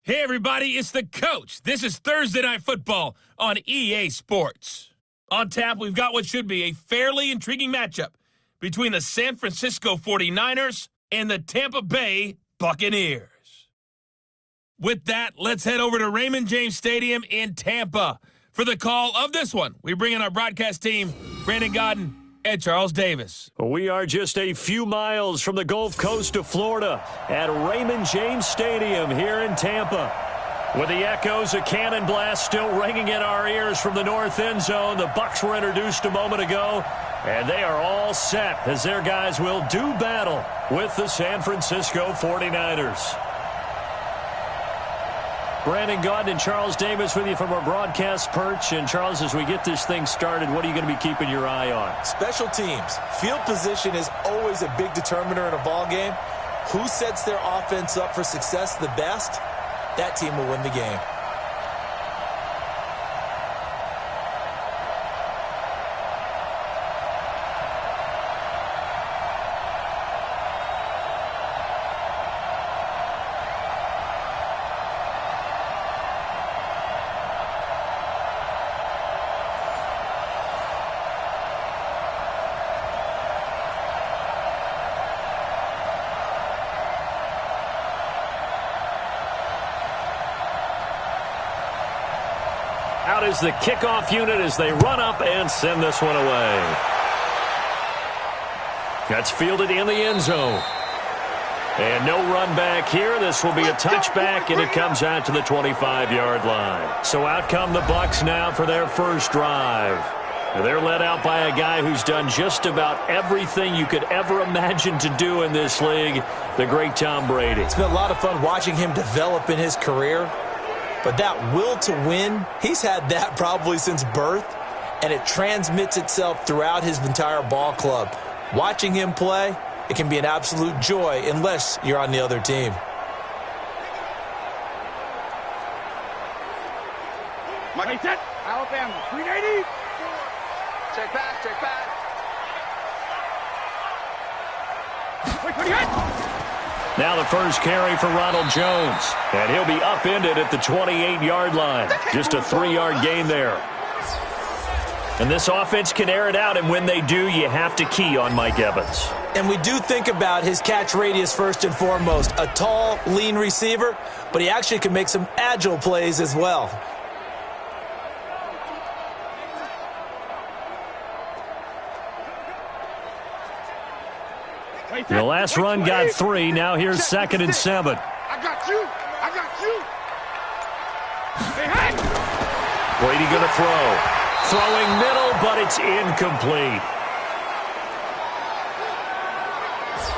Hey everybody, it's the coach. This is Thursday Night Football on EA Sports. On tap, we've got what should be a fairly intriguing matchup between the San Francisco 49ers and the Tampa Bay Buccaneers. With that, let's head over to Raymond James Stadium in Tampa. For the call of this one, we bring in our broadcast team, Brandon Godden and Charles Davis. We are just a few miles from the Gulf Coast of Florida at Raymond James Stadium here in Tampa. With the echoes of cannon blast still ringing in our ears from the north end zone, the Bucs were introduced a moment ago, and they are all set as their guys will do battle with the San Francisco 49ers. Brandon Godden and Charles Davis with you from our broadcast perch. And, Charles, as we get this thing started, what are you going to be keeping your eye on? Special teams. Field position is always a big determiner in a ball game. Who sets their offense up for success the best, that team will win the game. Out is the kickoff unit as they run up and send this one away. That's fielded in the end zone. And no run back here. This will be a touchback, and it comes out to the 25-yard line. So out come the Bucs now for their first drive. They're led out by a guy who's done just about everything you could ever imagine to do in this league, the great Tom Brady. It's been a lot of fun watching him develop in his career. But that will to win, he's had that probably since birth, and it transmits itself throughout his entire ball club. Watching him play, it can be an absolute joy unless you're on the other team. Money set. Alabama, 380. Check back, check back. Wait for the hit. Now the first carry for Ronald Jones. And he'll be upended at the 28-yard line. Just a 3-yard gain there. And this offense can air it out, and when they do, you have to key on Mike Evans. And we do think about his catch radius first and foremost. A tall, lean receiver, but he actually can make some agile plays as well. The last run got 3. Now here's 2nd and 7. I got you. I got you. Hey, hey. Brady going to throw. Throwing middle, but it's incomplete.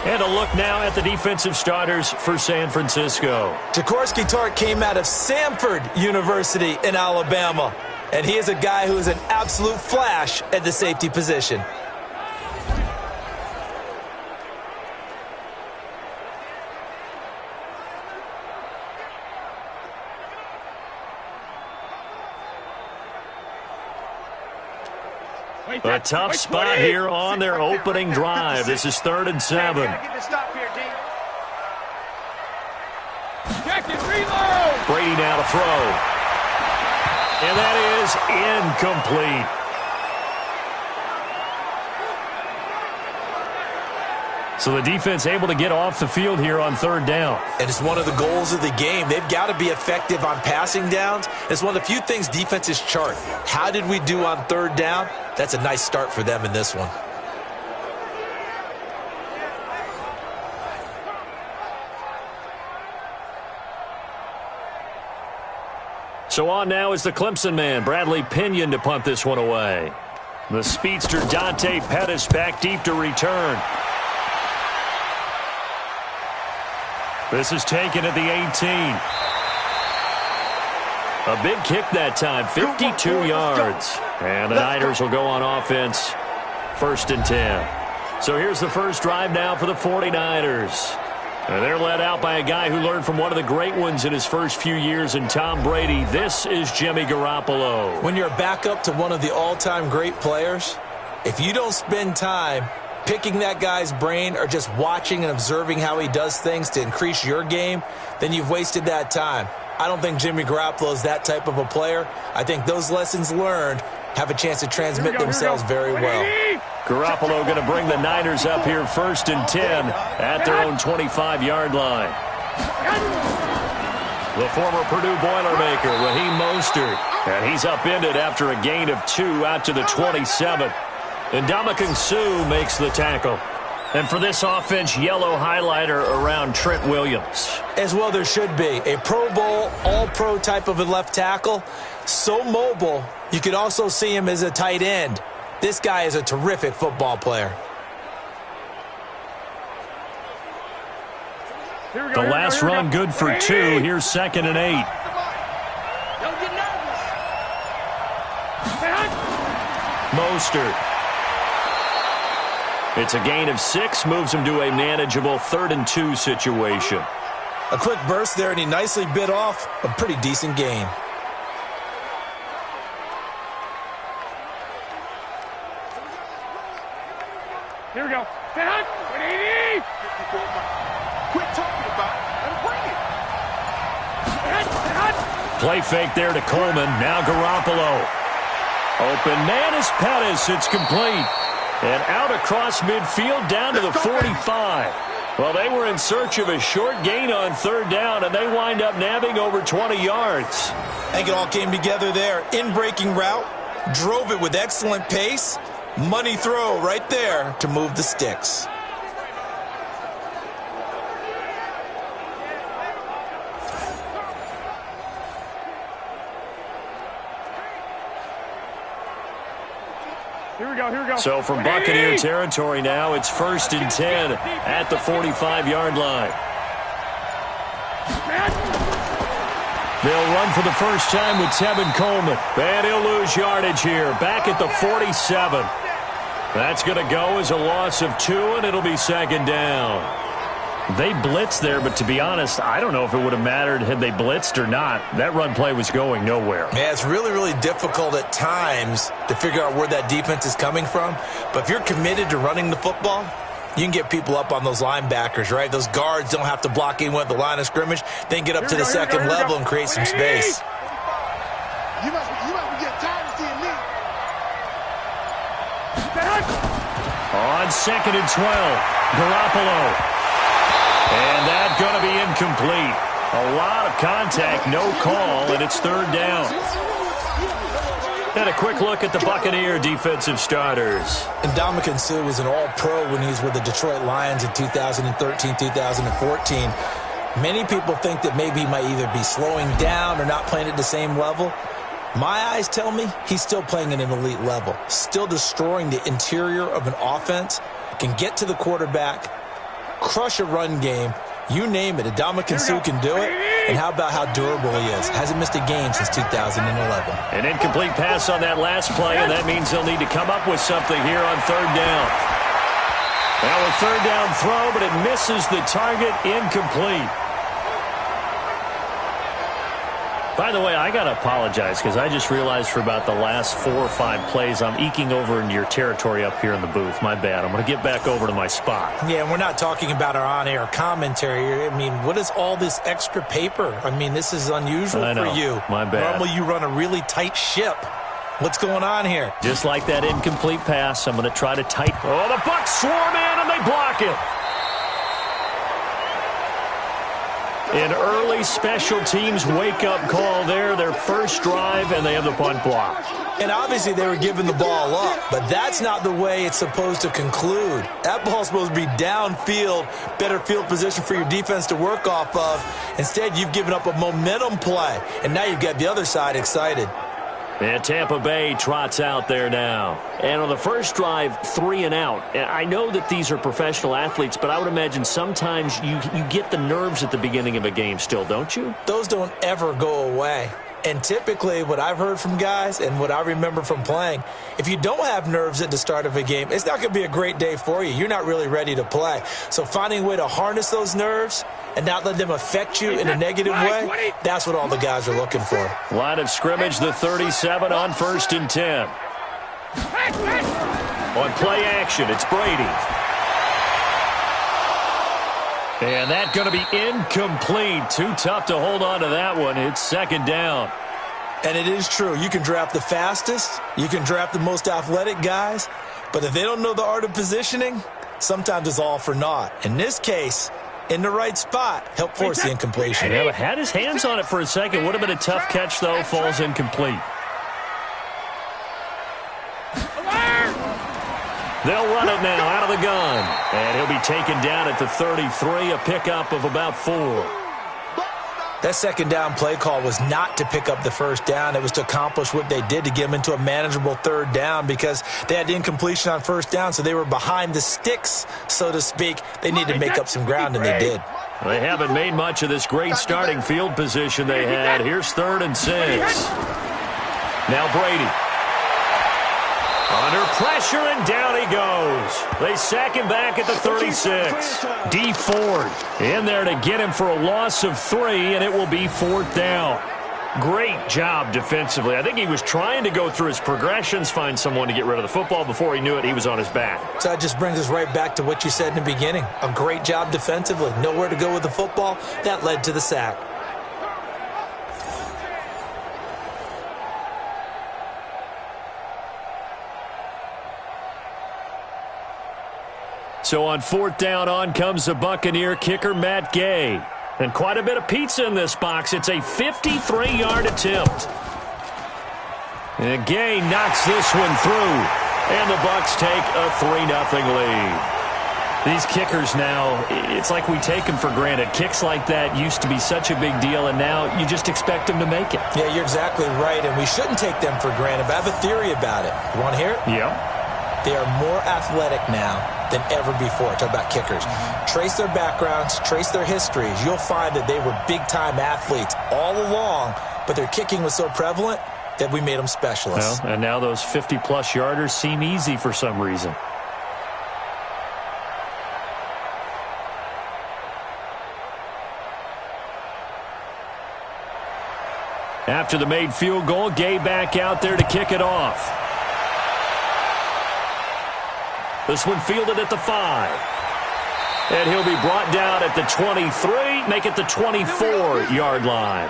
And a look now at the defensive starters for San Francisco. Jaworski Tartt came out of Samford University in Alabama. And he is a guy who is an absolute flash at the safety position. A tough spot here on their opening drive. This is 3rd and 7. Brady now to throw. And that is incomplete. So the defense able to get off the field here on 3rd down. And it's one of the goals of the game. They've got to be effective on passing downs. It's one of the few things defenses chart. How did we do on 3rd down? That's a nice start for them in this one. So on now is the Clemson man, Bradley Pinion, to punt this one away. The speedster Dante Pettis back deep to return. This is taken at the 18. A big kick that time, 52 yards. And the Niners will go on offense, 1st and 10. So here's the first drive now for the 49ers. And they're led out by a guy who learned from one of the great ones in his first few years in Tom Brady. This is Jimmy Garoppolo. When you're a backup to one of the all-time great players, if you don't spend time picking that guy's brain or just watching and observing how he does things to increase your game, then you've wasted that time. I don't think Jimmy Garoppolo is that type of a player. I think those lessons learned have a chance to transmit themselves very well. Garoppolo going to bring the Niners up here 1st and 10 at their own 25-yard line. The former Purdue Boilermaker, Raheem Mostert, and he's upended after a gain of 2 out to the 27. And Ndamukong Suh makes the tackle. And for this offense, yellow highlighter around Trent Williams. As well there should be. A Pro Bowl, all-pro type of a left tackle. So mobile, you could also see him as a tight end. This guy is a terrific football player. The last run good for 2. Here's 2nd and 8. Don't get nervous. Mostert. It's a gain of 6, moves him to a manageable 3rd and 2 situation. A quick burst there, and he nicely bit off a pretty decent gain. Here we go. Quit talking about it and bring it. Play fake there to Coleman. Now Garoppolo. Open man is Pettis. It's complete. And out across midfield down to the 45. Well, they were in search of a short gain on 3rd down, and they wind up nabbing over 20 yards. I think it all came together there. In-breaking route, drove it with excellent pace. Money throw right there to move the sticks. Here we go. So from Buccaneer territory now, it's 1st and 10 at the 45-yard line. They'll run for the first time with Tevin Coleman. And he'll lose yardage here, back at the 47. That's going to go as a loss of 2, and it'll be 2nd down. They blitzed there, but to be honest, I don't know if it would have mattered had they blitzed or not. That run play was going nowhere. Yeah, it's really, really difficult at times to figure out where that defense is coming from. But if you're committed to running the football, you can get people up on those linebackers, right? Those guards don't have to block anyone at the line of scrimmage. They can get up to the second level and create some space. You must be getting tired of seeing me. On 2nd and 12, Garoppolo. And that's going to be incomplete. A lot of contact, no call, and it's 3rd down. And a quick look at the Buccaneer defensive starters. And Ndamukong Suh was an all-pro when he was with the Detroit Lions in 2013, 2014. Many people think that maybe he might either be slowing down or not playing at the same level. My eyes tell me he's still playing at an elite level, still destroying the interior of an offense, can get to the quarterback, crush a run game, you name it. Ndamukong Suh can do it. And how about how durable he is? Hasn't missed a game since 2011. An incomplete pass on that last play, and that means they'll need to come up with something here on 3rd down. Now a 3rd down throw, but it misses the target, incomplete. By the way, I got to apologize because I just realized for about the last 4 or 5 plays I'm eking over into your territory up here in the booth. My bad. I'm going to get back over to my spot. Yeah, and we're not talking about our on-air commentary. I mean, what is all this extra paper? I mean, this is unusual for you. My bad. Normally you run a really tight ship. What's going on here? Just like that incomplete pass, I'm going to try to tighten. Oh, the Bucs swarm in and they block it. An early special teams wake-up call there, their first drive, and they have the punt block. And obviously they were giving the ball up, but that's not the way it's supposed to conclude. That ball's supposed to be downfield, better field position for your defense to work off of. Instead, you've given up a momentum play, and now you've got the other side excited. And Tampa Bay trots out there now. And on the first drive, 3 and out. And I know that these are professional athletes, but I would imagine sometimes you get the nerves at the beginning of a game still, don't you? Those don't ever go away. And typically what I've heard from guys and what I remember from playing, if you don't have nerves at the start of a game, it's not going to be a great day for you. You're not really ready to play. So finding a way to harness those nerves and not let them affect you in a negative way, that's what all the guys are looking for. Line of scrimmage, the 37 on 1st and 10. On play action, it's Brady. And that's going to be incomplete. Too tough to hold on to that one. It's second down. And it is true. You can draft the fastest. You can draft the most athletic guys. But if they don't know the art of positioning, sometimes it's all for naught. In this case, in the right spot, help force the incompletion. Yeah, had his hands on it for a second. Would have been a tough catch, though. Falls incomplete. They'll run it now out of the gun. And he'll be taken down at the 33, a pickup of about 4. That second down play call was not to pick up the first down. It was to accomplish what they did to get them into a manageable third down because they had incompletion on first down, so they were behind the sticks, so to speak. They needed to make up some ground, and they did. They haven't made much of this great starting field position they had. Here's 3rd and 6. Now Brady. Under pressure, and down he goes. They sack him back at the 36. D Ford in there to get him for a loss of 3, and it will be 4th down. Great job defensively. I think he was trying to go through his progressions, find someone to get rid of the football. Before he knew it, he was on his back. So that just brings us right back to what you said in the beginning. A great job defensively. Nowhere to go with the football. That led to the sack. So on 4th down, on comes the Buccaneer kicker, Matt Gay. And quite a bit of pizza in this box. It's a 53-yard attempt. And Gay knocks this one through. And the Bucs take a 3-0 lead. These kickers now, it's like we take them for granted. Kicks like that used to be such a big deal, and now you just expect them to make it. Yeah, you're exactly right, and we shouldn't take them for granted. But I have a theory about it. You want to hear it? Yeah. They are more athletic now than ever before. Talk about kickers. Trace their backgrounds, trace their histories. You'll find that they were big-time athletes all along, but their kicking was so prevalent that we made them specialists. Well, and now those 50-plus yarders seem easy for some reason. After the made field goal, Gay back out there to kick it off. This one fielded at the 5. And he'll be brought down at the 23, make it the 24-yard line.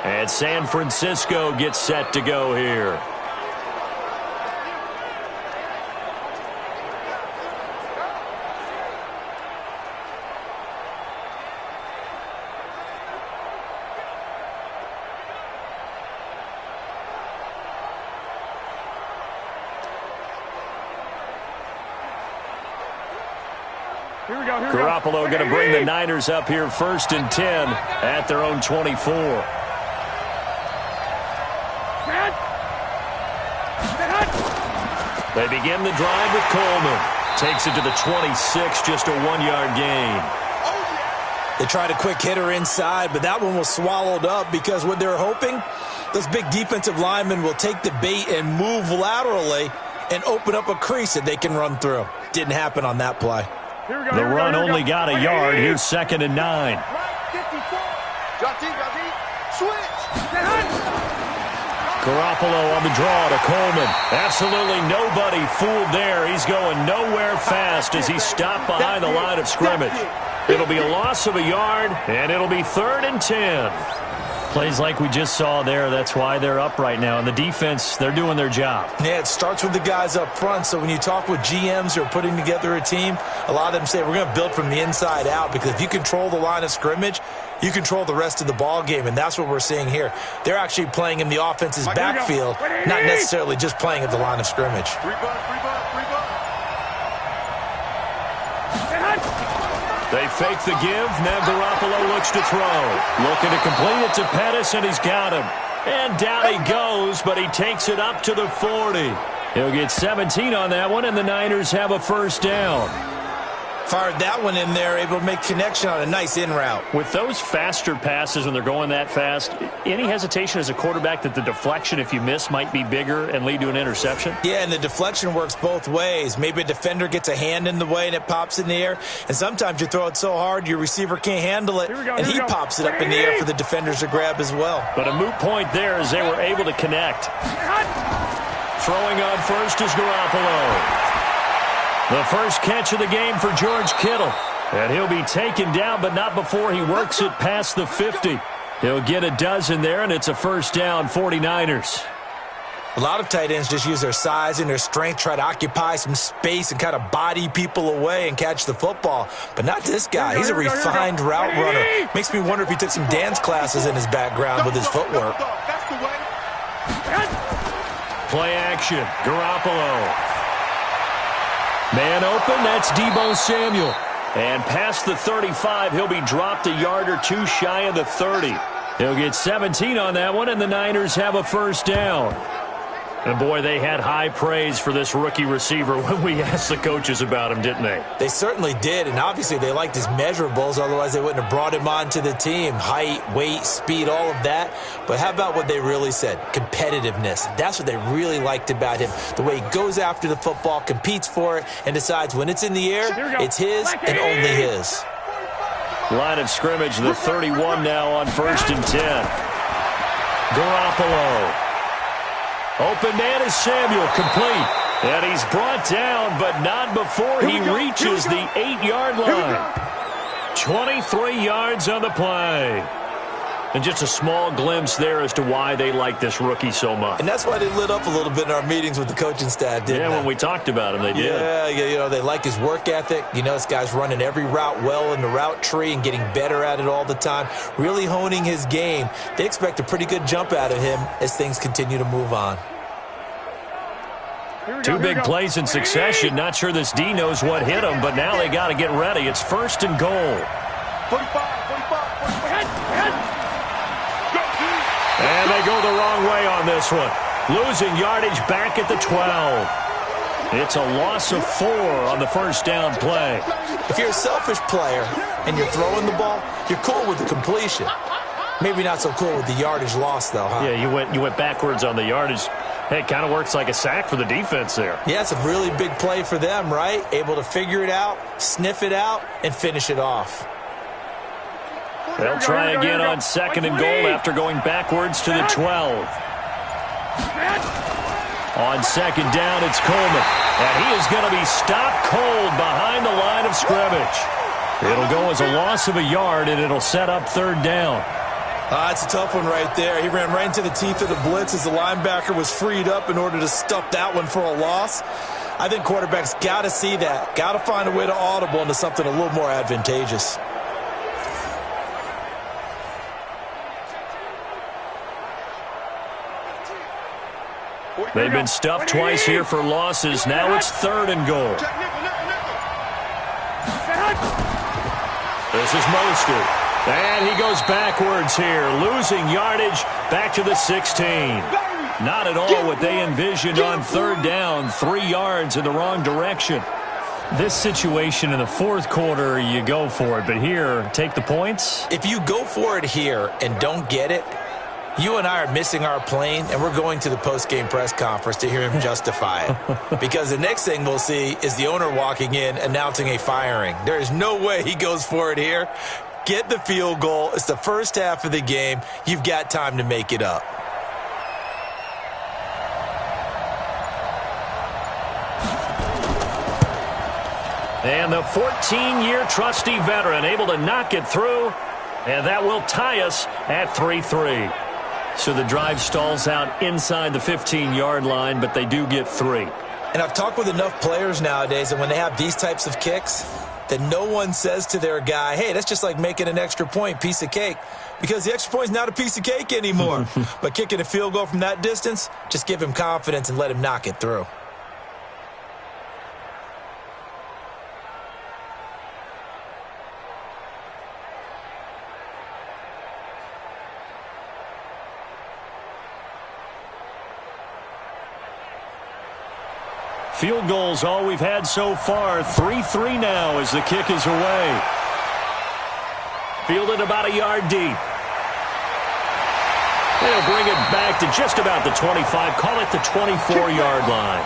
And San Francisco gets set to go here. Garoppolo going to bring the Niners up here 1st and 10 at their own 24. They begin the drive with Coleman. Takes it to the 26, just a 1-yard gain. They tried a quick hitter inside, but that one was swallowed up because what they're hoping, those big defensive linemen will take the bait and move laterally and open up a crease that they can run through. Didn't happen on that play. The run only got a yard. Here's 2nd and 9. Garoppolo on the draw to Coleman. Absolutely nobody fooled there. He's going nowhere fast as he's stopped behind the line of scrimmage. It'll be a loss of a yard, and it'll be 3rd and 10. Plays like we just saw there. That's why they're up right now. And the defense, they're doing their job. Yeah, it starts with the guys up front. So when you talk with GMs who are putting together a team, a lot of them say we're going to build from the inside out because if you control the line of scrimmage, you control the rest of the ball game, and that's what we're seeing here. They're actually playing in the offense's backfield, not necessarily just playing at the line of scrimmage. They fake the give. Now Garoppolo looks to throw. Looking to complete it to Pettis, and he's got him. And down he goes, but he takes it up to the 40. He'll get 17 on that one, and the Niners have a 1st down. Fired that one in there, able to make connection on a nice in route. With those faster passes when they're going that fast, any hesitation as a quarterback that the deflection, if you miss, might be bigger and lead to an interception? Yeah, and the deflection works both ways. Maybe a defender gets a hand in the way and it pops in the air, and sometimes you throw it so hard your receiver can't handle it, and he pops it up in the air for the defenders to grab as well. But a moot point there as they were able to connect. Throwing on first is Garoppolo. The first catch of the game for George Kittle. And he'll be taken down, but not before he works it past the 50. He'll get a dozen there, and it's a first down, 49ers. A lot of tight ends just use their size and their strength, try to occupy some space and kind of body people away and catch the football. But not this guy. He's a refined route runner. Makes me wonder if he took some dance classes in his background with his footwork. Play action. Garoppolo. Man open. That's Deebo Samuel. And past the 35, he'll be dropped a yard or two shy of the 30. He'll get 17 on that one, and the Niners have a first down. And, boy, they had high praise for this rookie receiver when we asked the coaches about him, didn't they? They certainly did, and obviously they liked his measurables. Otherwise, they wouldn't have brought him onto the team. Height, weight, speed, all of that. But how about what they really said? Competitiveness. That's what they really liked about him. The way he goes after the football, competes for it, and decides when it's in the air, it's his and only his. Line of scrimmage, the 31 now on 1st and 10. Garoppolo. Open man is Samuel, complete. And he's brought down, but not before he reaches the 8-yard line. 23 yards on the play. And just a small glimpse there as to why they like this rookie so much. And that's why they lit up a little bit in our meetings with the coaching staff, didn't they? Yeah, when we talked about him, they did. Yeah, you know, they like his work ethic. You know, this guy's running every route well in the route tree and getting better at it all the time, really honing his game. They expect a pretty good jump out of him as things continue to move on. Two big plays in succession. Not sure this D knows what hit him, but now they got to get ready. It's 1st and goal. 45. And they go the wrong way on this one. Losing yardage back at the 12. It's a loss of 4 on the first down play. If you're a selfish player and you're throwing the ball, you're cool with the completion. Maybe not so cool with the yardage loss, though, huh? Yeah, you went backwards on the yardage. Hey, it kind of works like a sack for the defense there. Yeah, it's a really big play for them, right? Able to figure it out, sniff it out, and finish it off. They'll try again on 2nd and goal after going backwards to the 12. On 2nd down, it's Coleman. And he is going to be stopped cold behind the line of scrimmage. It'll go as a loss of a yard, and it'll set up 3rd down. It's a tough one right there. He ran right into the teeth of the blitz as the linebacker was freed up in order to stuff that one for a loss. I think quarterbacks got to see that. Got to find a way to audible into something a little more advantageous. They've been stuffed twice here for losses. Now it's 3rd and goal. This is Mostert. And he goes backwards here, losing yardage back to the 16. Not at all what they envisioned on 3rd down, 3 yards in the wrong direction. This situation in the 4th quarter, you go for it. But here, take the points. If you go for it here and don't get it, you and I are missing our plane, and we're going to the post-game press conference to hear him justify it. Because the next thing we'll see is the owner walking in announcing a firing. There is no way he goes for it here. Get the field goal. It's the first half of the game. You've got time to make it up. And the 14-year trusty veteran able to knock it through, and that will tie us at 3-3. So the drive stalls out inside the 15-yard line, but they do get 3. And I've talked with enough players nowadays, and when they have these types of kicks, that no one says to their guy, hey, that's just like making an extra point, piece of cake. Because the extra point is not a piece of cake anymore. But kicking a field goal from that distance, just give him confidence and let him knock it through. Field goals all we've had so far. 3-3 now as the kick is away. Fielded about a yard deep. They'll bring it back to just about the 25. Call it the 24-yard line.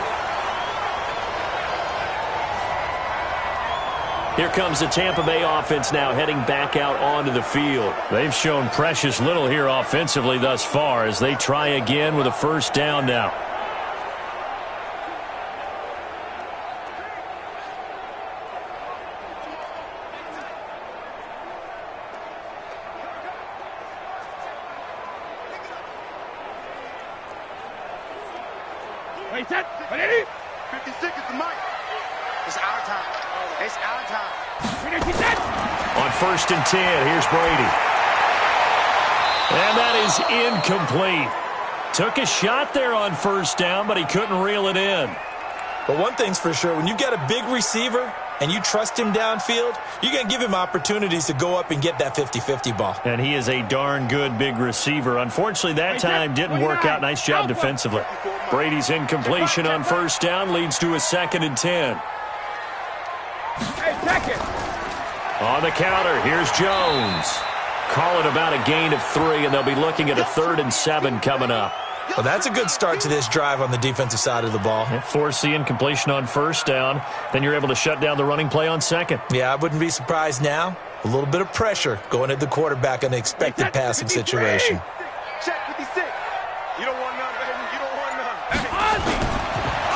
Here comes the Tampa Bay offense now heading back out onto the field. They've shown precious little here offensively thus far as they try again with a first down now. Ready, set, ready. 56 is the mic. It's our time. It's our time. Ready, set. On 1st and 10, here's Brady. And that is incomplete. Took a shot there on 1st down, but he couldn't reel it in. But one thing's for sure, when you've got a big receiver and you trust him downfield, you're going to give him opportunities to go up and get that 50-50 ball. And he is a darn good big receiver. Unfortunately, that time didn't work out. Nice job defensively. Brady's incompletion on 1st down leads to a 2nd and 10. Hey, check it. On the counter, here's Jones. Call it about a gain of 3, and they'll be looking at a 3rd and 7 coming up. Well, that's a good start to this drive on the defensive side of the ball. Force the incompletion on 1st down. Then you're able to shut down the running play on 2nd. Yeah, I wouldn't be surprised now. A little bit of pressure going at the quarterback in an expected passing situation. Check 56. You don't want none, baby. You don't want none.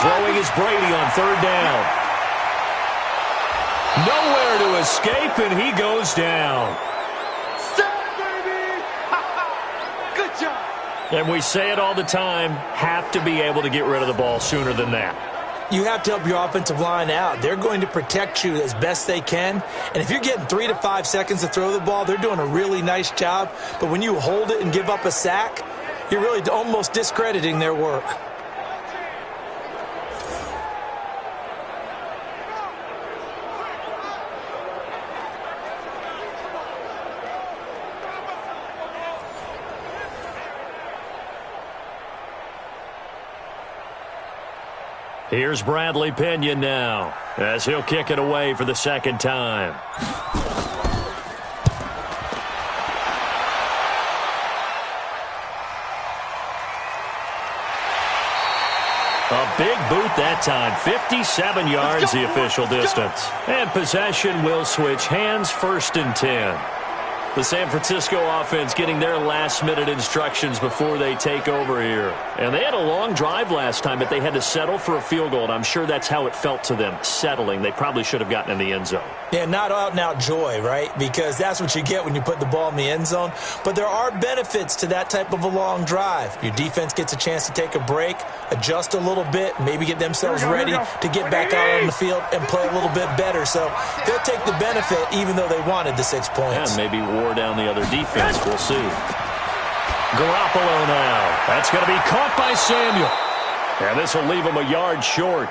Throwing is Brady on 3rd down. Nowhere to escape, and he goes down. Baby. Good job. And we say it all the time, have to be able to get rid of the ball sooner than that. You have to help your offensive line out. They're going to protect you as best they can. And if you're getting 3 to 5 seconds to throw the ball, they're doing a really nice job. But when you hold it and give up a sack, you're really almost discrediting their work. Here's Bradley Pinion now, as he'll kick it away for the 2nd time. A big boot that time, 57 yards the official distance. And possession will switch hands, 1st and 10. The San Francisco offense getting their last-minute instructions before they take over here. And they had a long drive last time, but they had to settle for a field goal, and I'm sure that's how it felt to them, settling. They probably should have gotten in the end zone. Yeah, not out-and-out joy, right? Because that's what you get when you put the ball in the end zone. But there are benefits to that type of a long drive. Your defense gets a chance to take a break, adjust a little bit, maybe get themselves ready to get back out on the field and play a little bit better. So they'll take the benefit even though they wanted the 6 points. And maybe wore down the other defense. We'll see. Garoppolo now. That's going to be caught by Samuel. And this will leave him a yard short.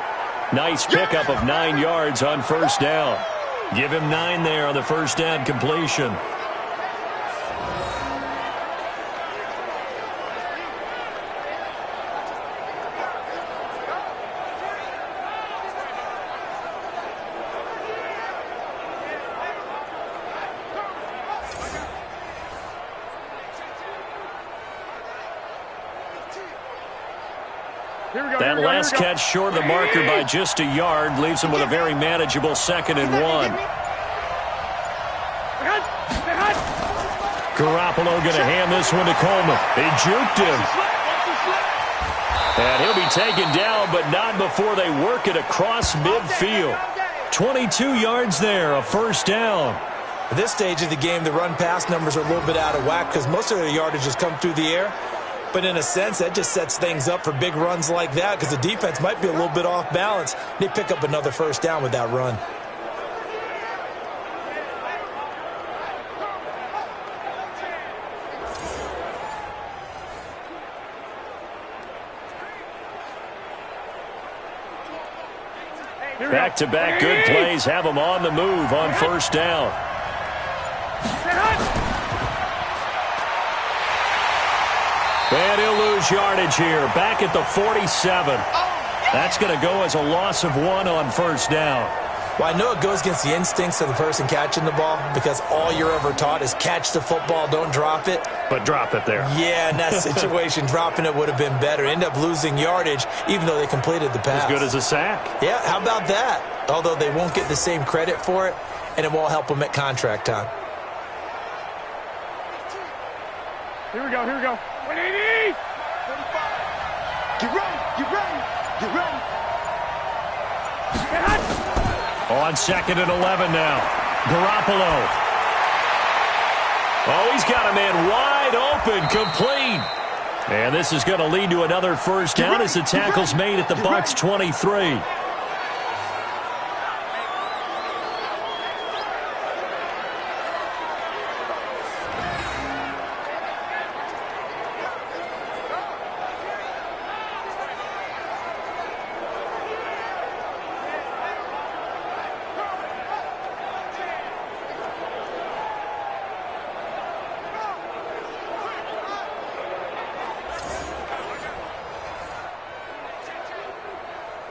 Nice pickup of 9 yards on 1st down. Give him 9 there on the 1st down completion. That last catch short of the marker by just a yard leaves him with a very manageable 2nd and 1. Garoppolo going to hand this one to Coleman. He juked him. And he'll be taken down, but not before they work it across midfield. 22 yards there, a 1st down. At this stage of the game, the run-pass numbers are a little bit out of whack because most of their yardage has come through the air. But in a sense, that just sets things up for big runs like that because the defense might be a little bit off balance. They pick up another 1st down with that run. Back-to-back good plays have them on the move on 1st down. And he'll lose yardage here. Back at the 47. That's going to go as a loss of 1 on 1st down. Well, I know it goes against the instincts of the person catching the ball because all you're ever taught is catch the football, don't drop it. But drop it there. Yeah, in that situation, dropping it would have been better. End up losing yardage even though they completed the pass. As good as a sack. Yeah, how about that? Although they won't get the same credit for it, and it won't help them at contract time. Here we go, here we go. 180! 45. Get ready, get ready, get ready. On 2nd and 11 now. Garoppolo. Oh, he's got a man wide open, complete. And this is going to lead to another first down as the tackle's made at the Bucs 23.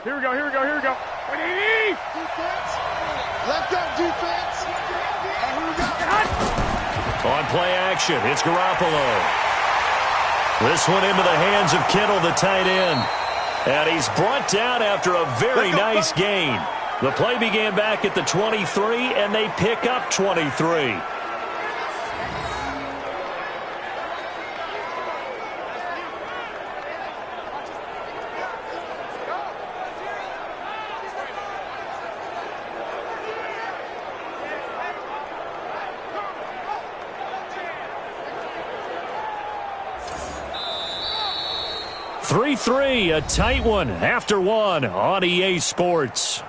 Here we go, here we go, here we go. 180! Defense. Left up defense. And here we go. On play action, it's Garoppolo. This one into the hands of Kittle, the tight end. And he's brought down after a very nice gain. The play began back at the 23, and they pick up 23. Three, a tight one after one on EA Sports.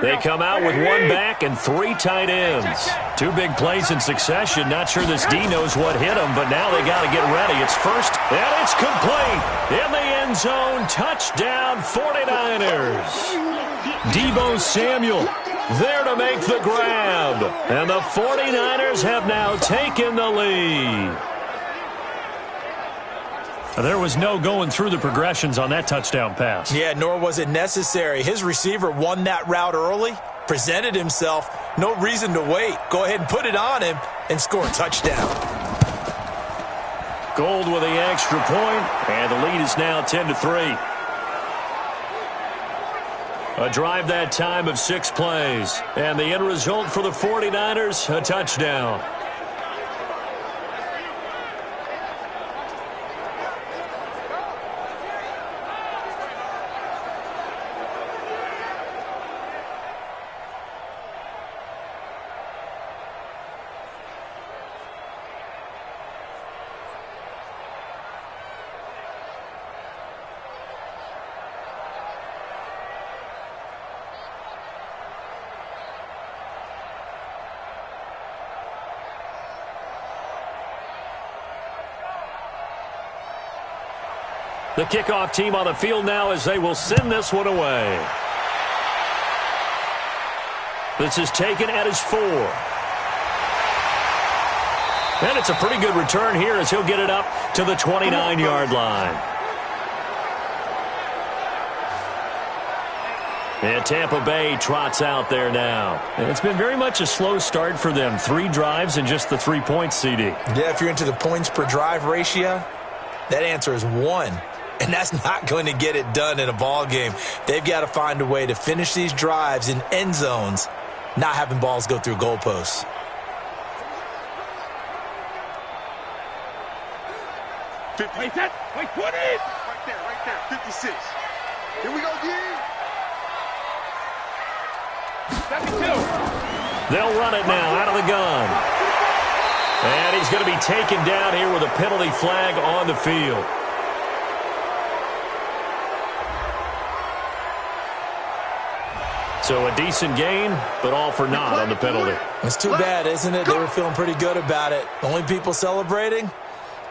They come out with one back and three tight ends. Two big plays in succession. Not sure this D knows what hit him, but now they got to get ready. It's first, and it's complete. In the end zone, touchdown 49ers. Deebo Samuel there to make the grab. And the 49ers have now taken the lead. There was no going through the progressions on that touchdown pass. Yeah, nor was it necessary. His receiver won that route early, presented himself. No reason to wait. Go ahead and put it on him and score a touchdown. Gold with the extra point, and the lead is now 10-3. A drive that time of 6 plays, and the end result for the 49ers, a touchdown. The kickoff team on the field now as they will send this one away. This is taken at his 4. And it's a pretty good return here as he'll get it up to the 29-yard line. And Tampa Bay trots out there now. And it's been very much a slow start for them. 3 drives and just the 3 points, CD. Yeah, if you're into the points per drive ratio, that answer is 1. And that's not going to get it done in a ball game. They've got to find a way to finish these drives in end zones, not having balls go through goalposts. Wait, 20! Right there, 56. Here we go, D. 72. They'll run it now out of the gun. And he's going to be taken down here with a penalty flag on the field. So a decent gain, but all for naught on the penalty. It's too bad, isn't it? They were feeling pretty good about it. Only people celebrating,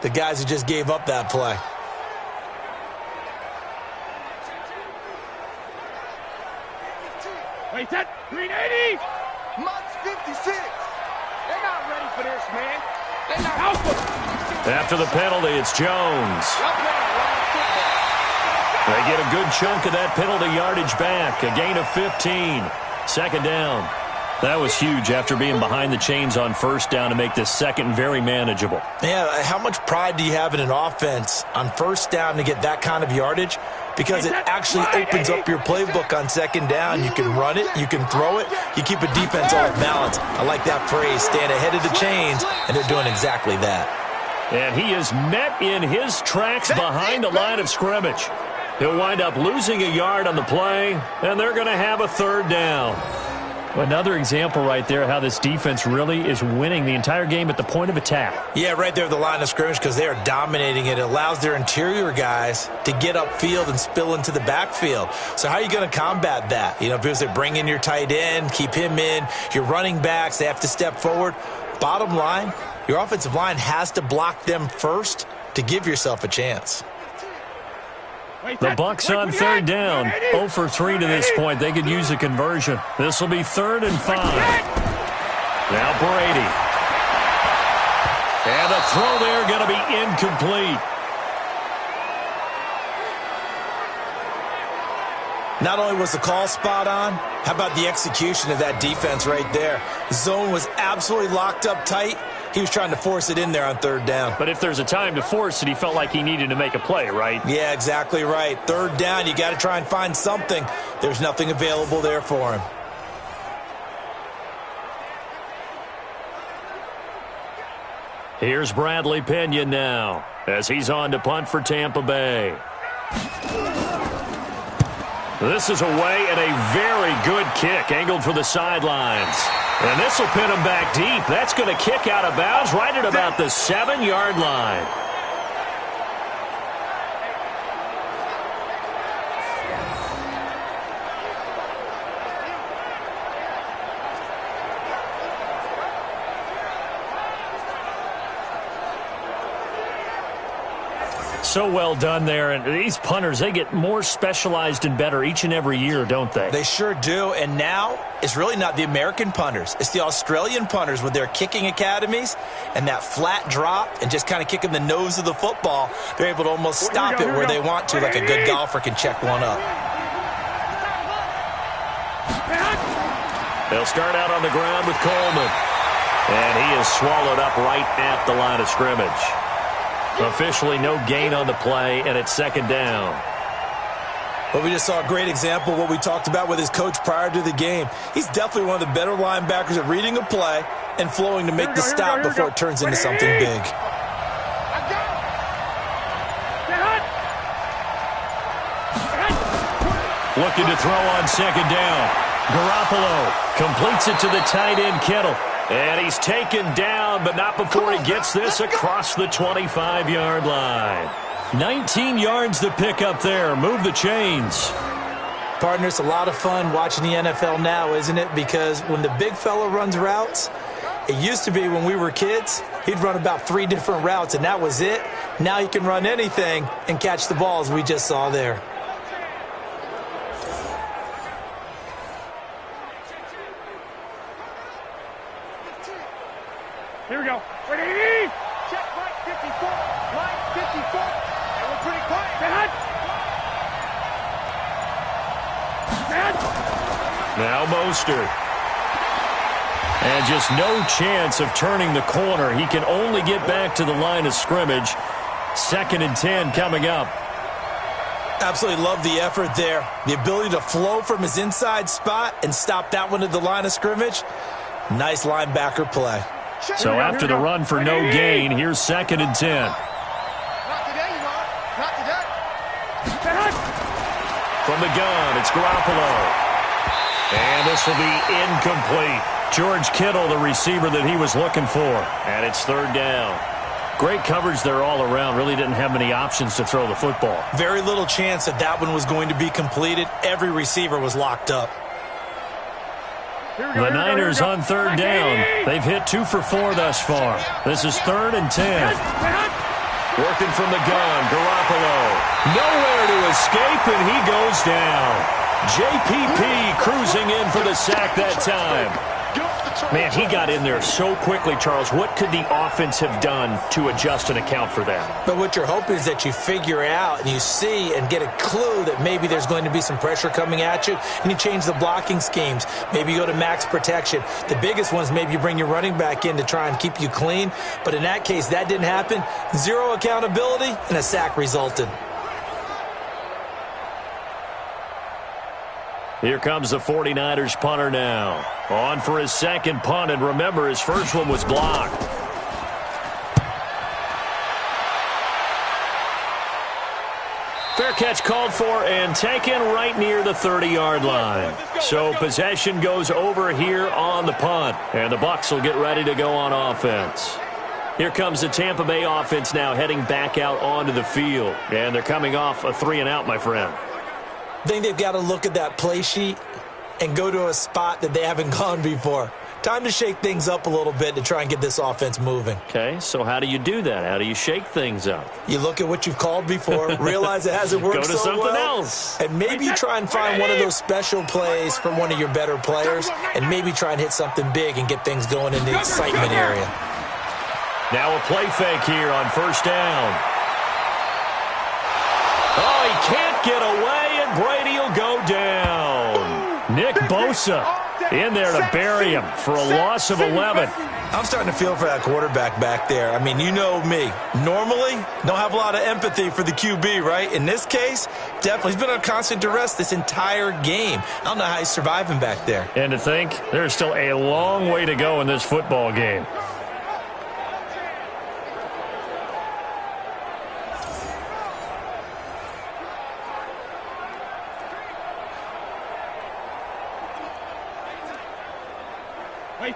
the guys who just gave up that play. Wait, that 380! Much 56. They're not ready for this, man. They're not out for it. After the penalty, it's Jones. They get a good chunk of that penalty yardage back. A gain of 15. Second down. That was huge after being behind the chains on first down to make this second very manageable. Yeah, how much pride do you have in an offense on first down to get that kind of yardage? because it actually opens up your playbook on second down. You can run it, you can throw it, you keep a defense off balance. I like that phrase, stand ahead of the chains, and they're doing exactly that. And he is met in his tracks behind the line of scrimmage. He'll wind up losing a yard on the play, and they're going to have a third down. Another example right there how this defense really is winning the entire game at the point of attack. Yeah, right there at the line of scrimmage, because they are dominating it. It allows their interior guys to get upfield and spill into the backfield. So how are you going to combat that? You know, because they bring in your tight end, keep him in, your running backs, they have to step forward. Bottom line, your offensive line has to block them first to give yourself a chance. The Bucs on third down, 0 for 3 to this point. They could use a conversion. This will be 3rd and 5. Now Brady. And the throw there going to be incomplete. Not only was the call spot on, how about the execution of that defense right there? Zone was absolutely locked up tight. He was trying to force it in there on third down. But if there's a time to force it, he felt like he needed to make a play, right? Yeah, exactly right. Third down, you got to try and find something. There's nothing available there for him. Here's Bradley Pinion now as he's on to punt for Tampa Bay. This is away and a very good kick angled for the sidelines. And this will pin him back deep. That's going to kick out of bounds right at about the 7-yard line. So well done there. And these punters, they get more specialized and better each and every year, don't they? They sure do. And now it's really not the American punters. It's the Australian punters with their kicking academies and that flat drop and just kind of kicking the nose of the football. They're able to almost stop it where they want to, like a good golfer can check one up. They'll start out on the ground with Coleman. And he is swallowed up right at the line of scrimmage. Officially no gain on the play, and it's 2nd down. Well, we just saw a great example of what we talked about with his coach prior to the game. He's definitely one of the better linebackers at reading a play and flowing to make the stop before it turns into something big. Looking to throw on 2nd down. Garoppolo completes it to the tight end, Kittle. And he's taken down, but not before he gets this across the 25-yard line. 19 yards to pick up there. Move the chains. Partner, it's a lot of fun watching the NFL now, isn't it? Because when the big fella runs routes, it used to be when we were kids, he'd run about 3 different routes, and that was it. Now he can run anything and catch the balls we just saw there. Here we go. Ready? Check right 54. Line 54. And we're pretty quiet. Now Mostert. And just no chance of turning the corner. He can only get back to the line of scrimmage. 2nd and 10 coming up. Absolutely love the effort there. The ability to flow from his inside spot and stop that one at the line of scrimmage. Nice linebacker play. So after the run for no gain, here's 2nd and 10. Not today, you are. Not today. From the gun, it's Garoppolo. And this will be incomplete. George Kittle, the receiver that he was looking for. And it's 3rd down. Great coverage there all around. Really didn't have many options to throw the football. Very little chance that that one was going to be completed. Every receiver was locked up. The Niners on 3rd down. They've hit 2 for 4 thus far. This is 3rd and 10. Working from the gun, Garoppolo. Nowhere to escape, and he goes down. JPP cruising in for the sack that time. Man, he got in there so quickly, Charles. What could the offense have done to adjust and account for that? But what you're hoping is that you figure out and you see and get a clue that maybe there's going to be some pressure coming at you, and you change the blocking schemes. Maybe you go to max protection. The biggest one is maybe you bring your running back in to try and keep you clean. But in that case, that didn't happen. 0 accountability, and a sack resulted. Here comes the 49ers punter now. On for his second punt, and remember, his first one was blocked. Fair catch called for and taken right near the 30-yard line. So possession goes over here on the punt, and the Bucs will get ready to go on offense. Here comes the Tampa Bay offense now heading back out onto the field, and they're coming off a 3-and-out, my friend. I think they've got to look at that play sheet and go to a spot that they haven't gone before. Time to shake things up a little bit to try and get this offense moving. Okay, so how do you do that? How do you shake things up? You look at what you've called before, realize it hasn't worked so well. Go to something else. And maybe try and find one of those special plays from one of your better players, and maybe try and hit something big and get things going in the excitement area. Now a play fake here on first down. Oh, he can't get away, and Brady will go down. Nick Bosa in there to bury him for a loss of 11. I'm starting to feel for that quarterback back there. I mean, you know me. Normally, don't have a lot of empathy for the QB, right? In this case, definitely. He's been on constant duress this entire game. I don't know how he's surviving back there. And to think, there's still a long way to go in this football game.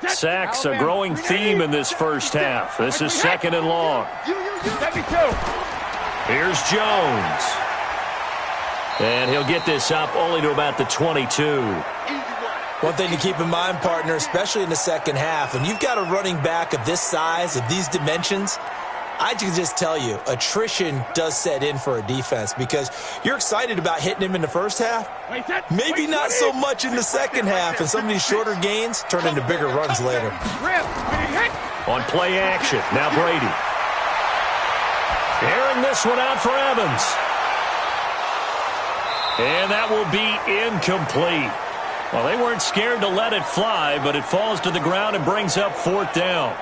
Sacks, a growing theme in this first half. This is second and long. Here's Jones. And he'll get this up only to about the 22. One thing to keep in mind, partner, especially in the second half, when you've got a running back of this size, of these dimensions, I can just tell you, attrition does set in for a defense because you're excited about hitting him in the first half. Maybe not so much in the second half, and some of these shorter gains turn into bigger runs later. On play action, now Brady. Airing this one out for Evans. And that will be incomplete. Well, they weren't scared to let it fly, but it falls to the ground and brings up fourth down.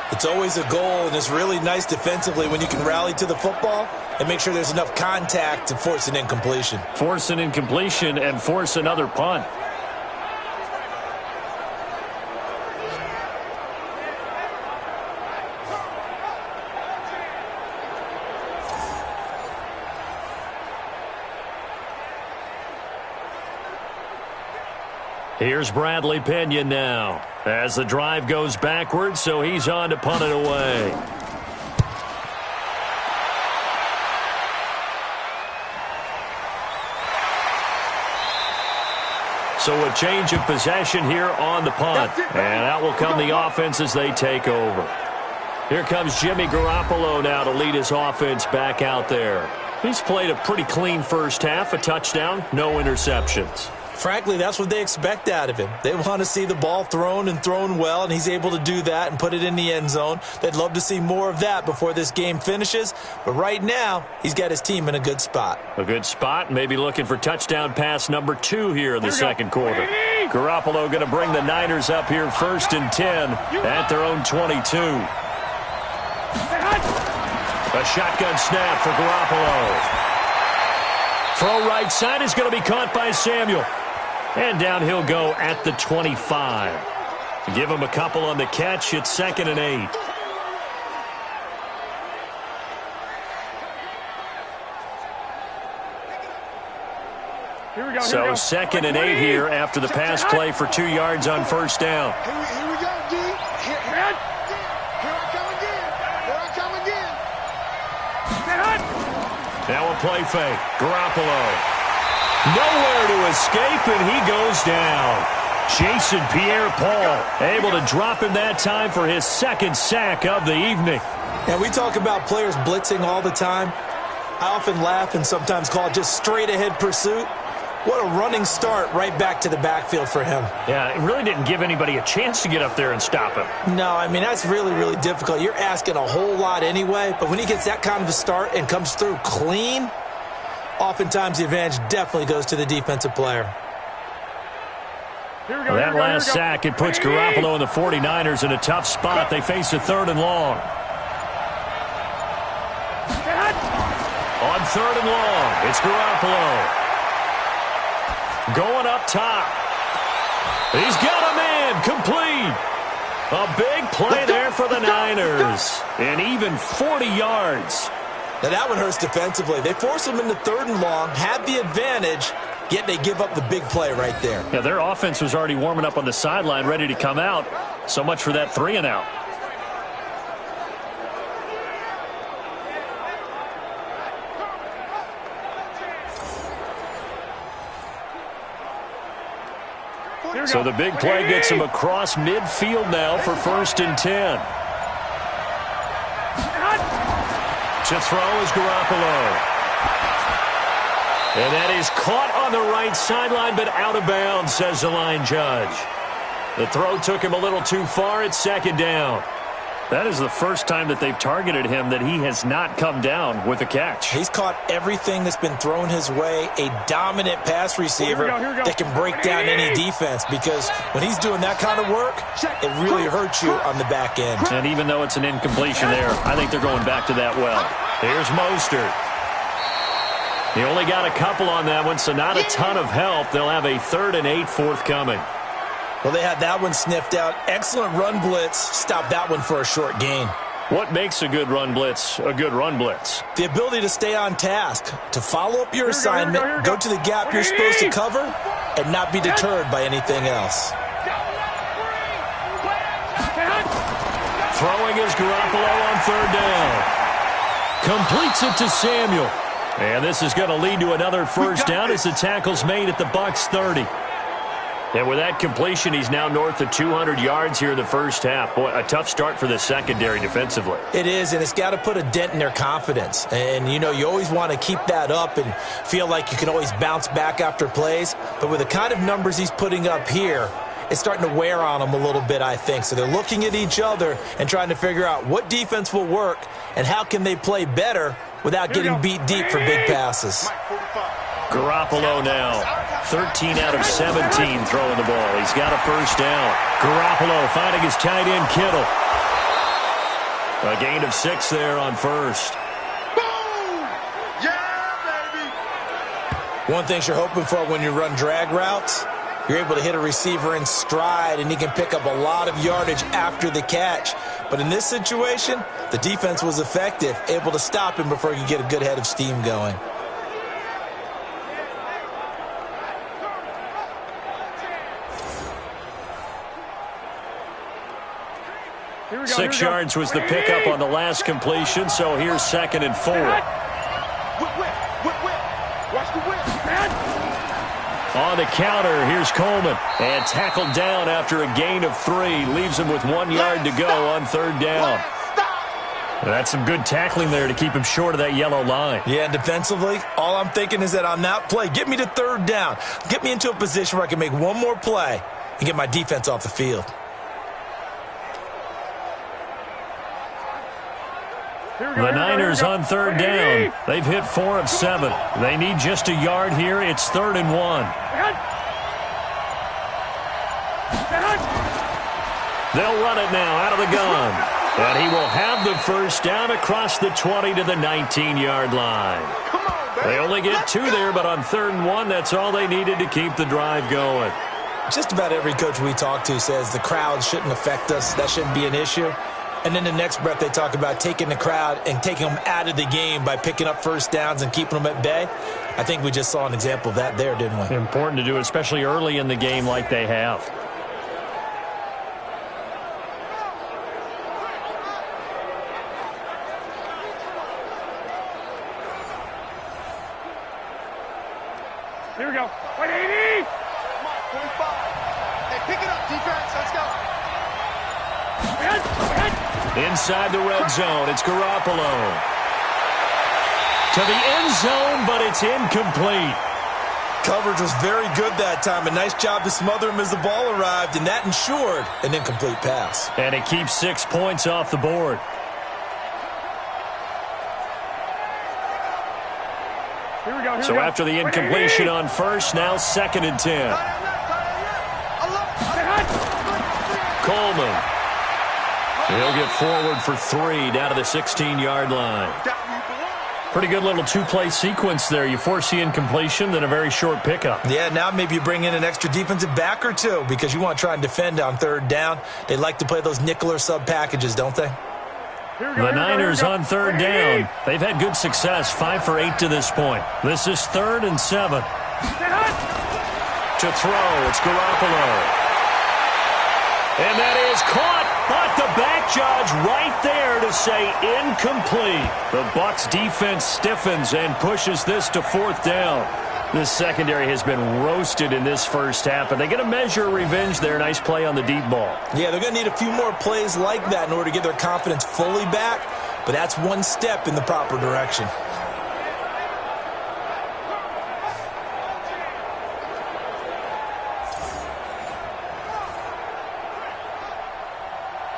It's always a goal, and it's really nice defensively when you can rally to the football and make sure there's enough contact to force an incompletion. Force an incompletion and force another punt. Here's Bradley Pinion now as the drive goes backwards, so he's on to punt it away. So a change of possession here on the punt, and out will come the offense as they take over. Here comes Jimmy Garoppolo now to lead his offense back out there. He's played a pretty clean first half, a touchdown, no interceptions. Frankly, that's what they expect out of him. They want to see the ball thrown and thrown well, and he's able to do that and put it in the end zone. They'd love to see more of that before this game finishes. But right now, he's got his team in a good spot. A good spot, maybe looking for touchdown pass number 2 here in the second quarter. Garoppolo going to bring the Niners up here first and 10 at their own 22. A shotgun snap for Garoppolo. Throw right side is going to be caught by Samuel. And down he'll go at the 25. Give him a couple on the catch. It's second and 8. So second and 8 here after the pass play for 2 yards on first down. Here we go, D. Here I come again. Here I come again. Now a play fake. Garoppolo. Nowhere to escape, and he goes down. Jason Pierre-Paul able to drop him that time for his second sack of the evening. And we talk about players blitzing all the time. I often laugh and sometimes call it just straight-ahead pursuit. What a running start right back to the backfield for him. Yeah, it really didn't give anybody a chance to get up there and stop him. No, I mean, that's really, really difficult. You're asking a whole lot anyway, but when he gets that kind of a start and comes through clean, oftentimes the advantage definitely goes to the defensive player. That last sack, it puts Garoppolo and the 49ers in a tough spot. They face a third and long. On third and long, it's Garoppolo. Going up top. He's got a man. Complete. A big play there for the Niners. And even 40 yards. Now that one hurts defensively. They force them into 3rd and long, had the advantage, yet they give up the big play right there. Yeah, their offense was already warming up on the sideline, ready to come out. So much for that 3 and out. So the big play gets him across midfield now for 1st and 10. To throw is Garoppolo. And that is caught on the right sideline, but out of bounds, says the line judge. The throw took him a little too far. It's 2nd down. That is the first time that they've targeted him that he has not come down with a catch. He's caught everything that's been thrown his way. A dominant pass receiver that can break down any defense, because when he's doing that kind of work, it really hurts you on the back end. And even though it's an incompletion there, I think they're going back to that well. Here's Mostert. He only got a couple on that one, so not a ton of help. They'll have a 3rd and 8 forthcoming. Well, they had that one sniffed out. Excellent run blitz. Stop that one for a short gain. What makes a good run blitz a good run blitz? The ability to stay on task, to follow up your assignment, go to the gap you're supposed to cover, and not be deterred by anything else. Throwing is Garoppolo on 3rd down. Completes it to Samuel. And this is going to lead to another 1st down as the tackle's made at the Bucs 30. And with that completion, he's now north of 200 yards here in the 1st half. Boy, a tough start for the secondary defensively. It is, and it's got to put a dent in their confidence. And, you know, you always want to keep that up and feel like you can always bounce back after plays. But with the kind of numbers he's putting up here, it's starting to wear on them a little bit, I think. So they're looking at each other and trying to figure out what defense will work and how can they play better without getting beat deep for big passes. Garoppolo now, 13 out of 17 throwing the ball. He's got a 1st down. Garoppolo finding his tight end, Kittle. A gain of 6 there on 1st. Boom! Yeah, baby! One thing you're hoping for when you run drag routes, you're able to hit a receiver in stride, and he can pick up a lot of yardage after the catch. But in this situation, the defense was effective, able to stop him before he could get a good head of steam going. Six yards was the pickup on the last completion, so here's 2nd and 4. Watch the whip. On the counter, here's Coleman. And tackled down after a gain of 3. Leaves him with 1 yard to go on 3rd down. That's some good tackling there to keep him short of that yellow line. Yeah, and defensively, all I'm thinking is that on that play, get me to 3rd down. Get me into a position where I can make one more play and get my defense off the field. The Niners on 3rd down. They've hit 4 of 7. They need just a yard here. It's 3rd and 1. They'll run it now out of the gun. And he will have the 1st down across the 20 to the 19-yard line. They only get 2 there, but on 3rd and 1, that's all they needed to keep the drive going. Just about every coach we talk to says the crowd shouldn't affect us. That shouldn't be an issue. And then the next breath they talk about taking the crowd and taking them out of the game by picking up 1st downs and keeping them at bay. I think we just saw an example of that there, didn't we? Important to do, especially early in the game like they have. Here we go. 180! 45. Hey, pick it up, defense. Let's go. Inside the red zone, it's Garoppolo. To the end zone, but it's incomplete. Coverage was very good that time. A nice job to smother him as the ball arrived, and that ensured an incomplete pass. And it keeps 6 points off the board. So after the incompletion on 1st, now 2nd and 10. Coleman. He'll get forward for 3 down to the 16-yard line. Pretty good little two-play sequence there. You force the incompletion, then a very short pickup. Yeah, now maybe you bring in an extra defensive back or two because you want to try and defend on third down. They like to play those nickel or sub packages, don't they? The Niners on third down. They've had good success, 5 for 8 to this point. This is 3rd and 7. To throw, it's Garoppolo. And that is caught, but the back judge right there to say incomplete. The Bucs defense stiffens and pushes this to 4th down. This secondary has been roasted in this first half, but they get a measure of revenge there. Nice play on the deep ball. Yeah, they're going to need a few more plays like that in order to get their confidence fully back, but that's one step in the proper direction.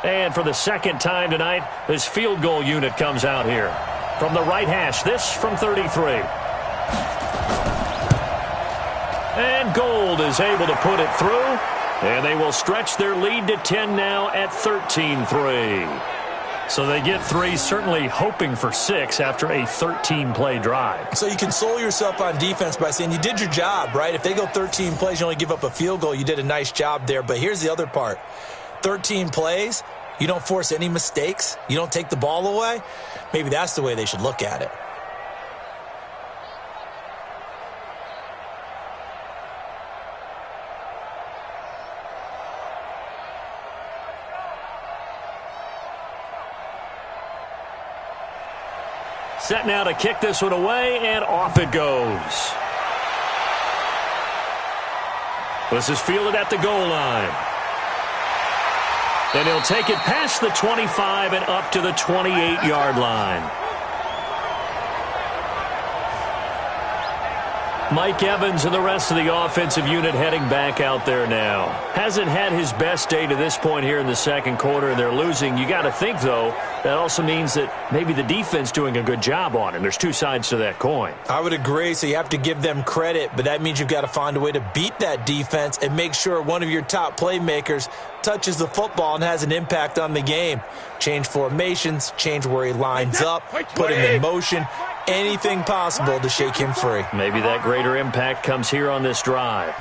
And for the second time tonight, this field goal unit comes out here. From the right hash, this from 33. And Gold is able to put it through. And they will stretch their lead to 10 now at 13-3. So they get 3, certainly hoping for 6 after a 13-play drive. So you console yourself on defense by saying you did your job, right? If they go 13 plays, you only give up a field goal, you did a nice job there. But here's the other part. 13 plays, you don't force any mistakes, you don't take the ball away. Maybe that's the way they should look at it. Set now to kick this one away, and off it goes. This is fielded at the goal line. And he'll take it past the 25 and up to the 28-yard line. Mike Evans and the rest of the offensive unit heading back out there now. Hasn't had his best day to this point here in the second quarter, and they're losing. You got to think, though, that also means that maybe the defense doing a good job on him. There's two sides to that coin. I would agree, so you have to give them credit, but that means you've got to find a way to beat that defense and make sure one of your top playmakers touches the football and has an impact on the game. Change formations, change where he lines up, put him in motion, anything possible to shake him free. Maybe that greater impact comes here on this drive.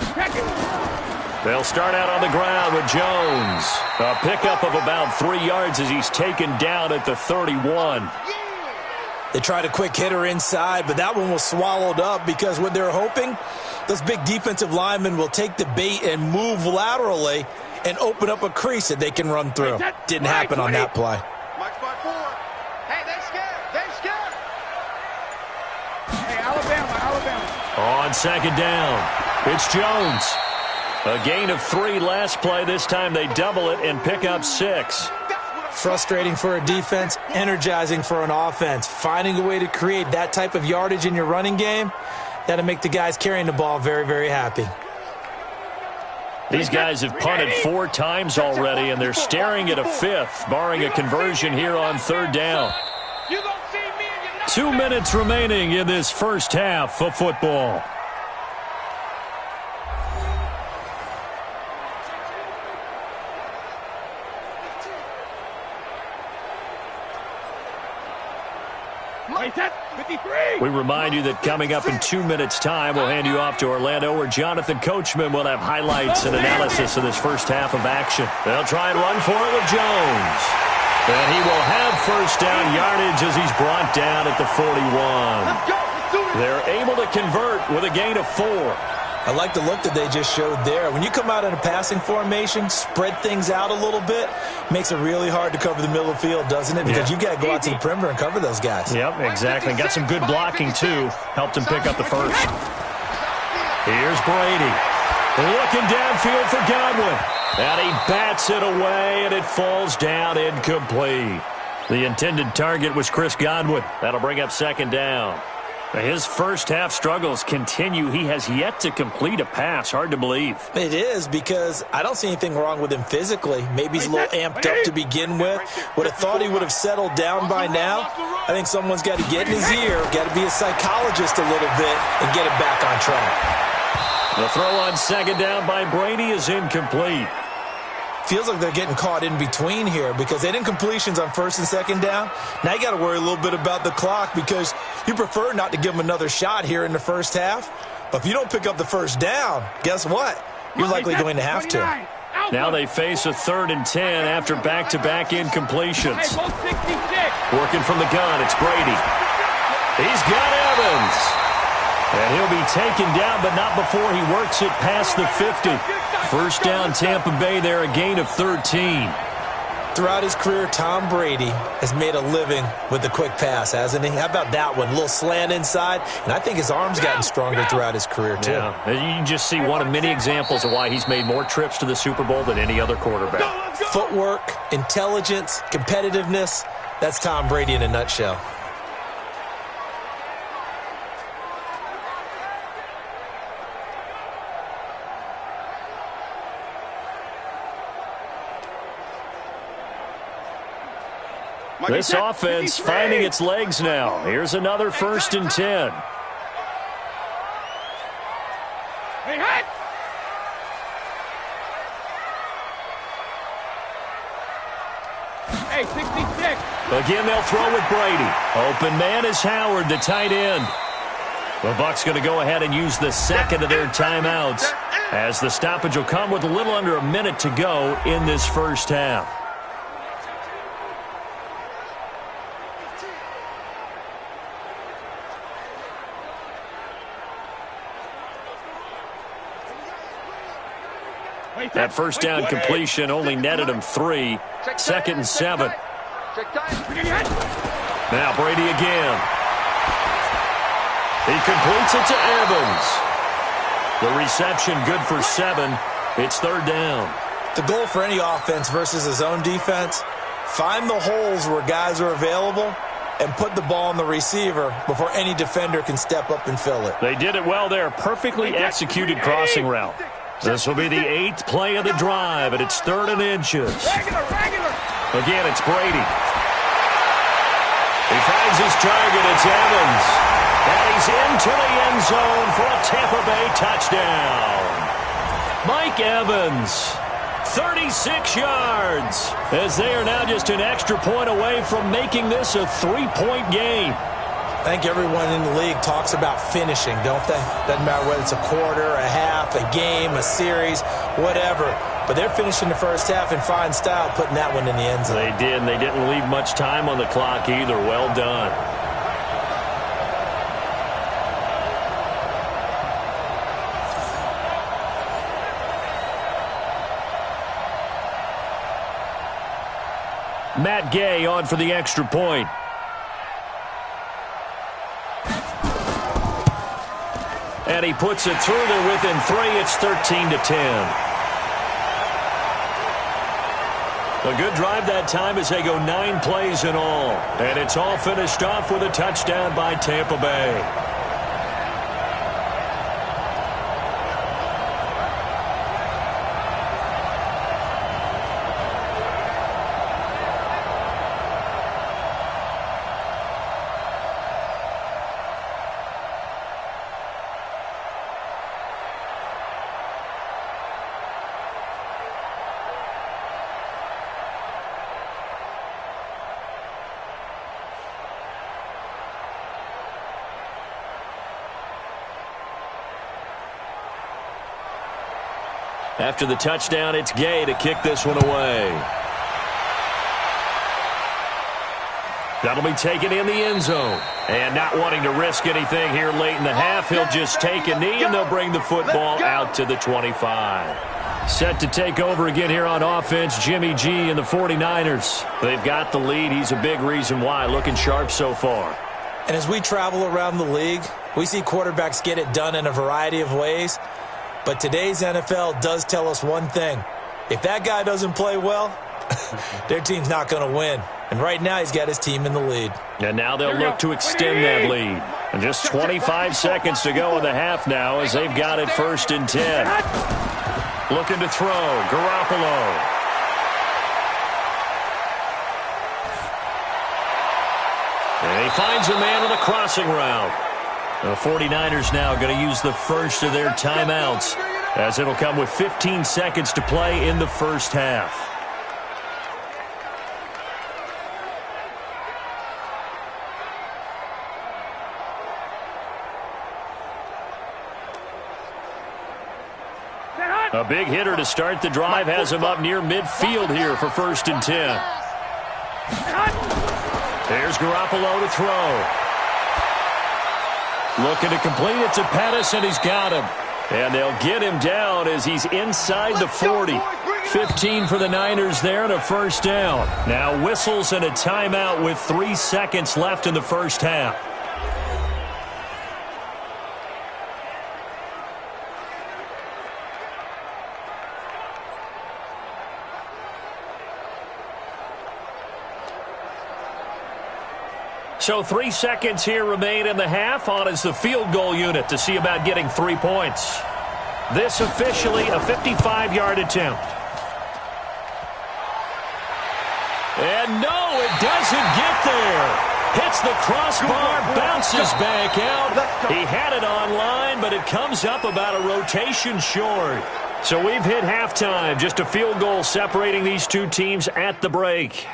They'll start out on the ground with Jones. A pickup of about 3 yards as he's taken down at the 31. They tried a quick hitter inside, but that one was swallowed up because what they're hoping, those big defensive linemen will take the bait and move laterally and open up a crease that they can run through. Didn't happen on that play. Hey, they scared. They scared. Hey, Alabama. On second down, it's Jones. A gain of 3 last play. This time they double it and pick up 6. Frustrating for a defense, energizing for an offense. Finding a way to create that type of yardage in your running game, that'll make the guys carrying the ball very, very happy. These guys have punted 4 times already, and they're staring at a 5th, barring a conversion here on third down. 2 minutes remaining in this first half of football. We remind you that coming up in 2 minutes' time, we'll hand you off to Orlando, where Jonathan Coachman will have highlights and analysis of this first half of action. They'll try and run for it with Jones. And he will have first down yardage as he's brought down at the 41. They're able to convert with a gain of 4. I like the look that they just showed there. When you come out in a passing formation, spread things out a little bit, makes it really hard to cover the middle of the field, doesn't it? Because you've got to go out to the perimeter and cover those guys. Yep, exactly. Got some good blocking, too. Helped him pick up the first. Here's Brady. Looking downfield for Godwin. And he bats it away, and it falls down incomplete. The intended target was Chris Godwin. That'll bring up second down. His first half struggles continue. He has yet to complete a pass. Hard to believe. It is, because I don't see anything wrong with him physically. Maybe he's a little amped up to begin with. Would have thought he would have settled down by now. I think someone's got to get in his ear, got to be a psychologist a little bit, and get him back on track. The throw on second down by Brady is incomplete. feels like they're getting caught in between here because they didn't completions on first and second down. Now you got to worry a little bit about the clock because you prefer not to give them another shot here in the first half. But if you don't pick up the first down, guess what? You're likely going to have to. Now they face a 3rd and 10 after back-to-back incompletions. Working from the gun, it's Brady. He's got Evans. And he'll be taken down, but not before he works it past the 50. First down, Tampa Bay there, a gain of 13. Throughout his career, Tom Brady has made a living with the quick pass, hasn't he? How about that one? A little slant inside, and I think his arm's gotten stronger throughout his career, too. Yeah, you can just see one of many examples of why he's made more trips to the Super Bowl than any other quarterback. Footwork, intelligence, competitiveness, that's Tom Brady in a nutshell. This offense finding its legs now. Here's another 1st and 10. Hey, 66. Again, they'll throw with Brady. Open man is Howard, the tight end. The Bucs going to go ahead and use the second of their timeouts as the stoppage will come with a little under a minute to go in this first half. That first down completion only netted him 3. 2nd and 7. Now Brady again. He completes it to Evans. The reception good for 7. It's 3rd down. The goal for any offense versus his own defense, find the holes where guys are available and put the ball on the receiver before any defender can step up and fill it. They did it well there. Perfectly executed crossing route. This will be the 8th play of the drive, and it's 3rd and inches. Again, it's Brady. He finds his target. It's Evans. And he's into the end zone for a Tampa Bay touchdown. Mike Evans, 36 yards, as they are now just an extra point away from making this a 3-point game. I think everyone in the league talks about finishing, don't they? Doesn't matter whether it's a quarter, a half, a game, a series, whatever. But they're finishing the first half in fine style, putting that one in the end zone. They did, and they didn't leave much time on the clock either. Well done. Matt Gay on for the extra point. And he puts it through there within 3. It's 13-10. A good drive that time as they go 9 plays in all. And it's all finished off with a touchdown by Tampa Bay. After the touchdown, it's Gay to kick this one away. That'll be taken in the end zone. And not wanting to risk anything here late in the half, he'll just take a knee, and they'll bring the football out to the 25. Set to take over again here on offense, Jimmy G and the 49ers. They've got the lead. He's a big reason why. Looking sharp so far. And as we travel around the league, we see quarterbacks get it done in a variety of ways. But today's NFL does tell us one thing. If that guy doesn't play well, their team's not going to win. And right now he's got his team in the lead. And now they'll look to extend that lead. And just 25 seconds to go in the half now as they've got it 1st and 10. Looking to throw. Garoppolo. And he finds a man on the crossing route. The 49ers now going to use the first of their timeouts as it'll come with 15 seconds to play in the first half. A big hitter to start the drive has him up near midfield here for 1st and 10. There's Garoppolo to throw. Looking to complete it to Pettis, and he's got him. And they'll get him down as he's inside the 40. 15 for the Niners there and a first down. Now whistles and a timeout with 3 seconds left in the first half. So 3 seconds here remain in the half. On is the field goal unit to see about getting 3 points. This officially a 55-yard attempt. And no, it doesn't get there. Hits the crossbar, bounces back out. He had it on line, but it comes up about a rotation short. So we've hit halftime. Just a field goal separating these two teams at the break.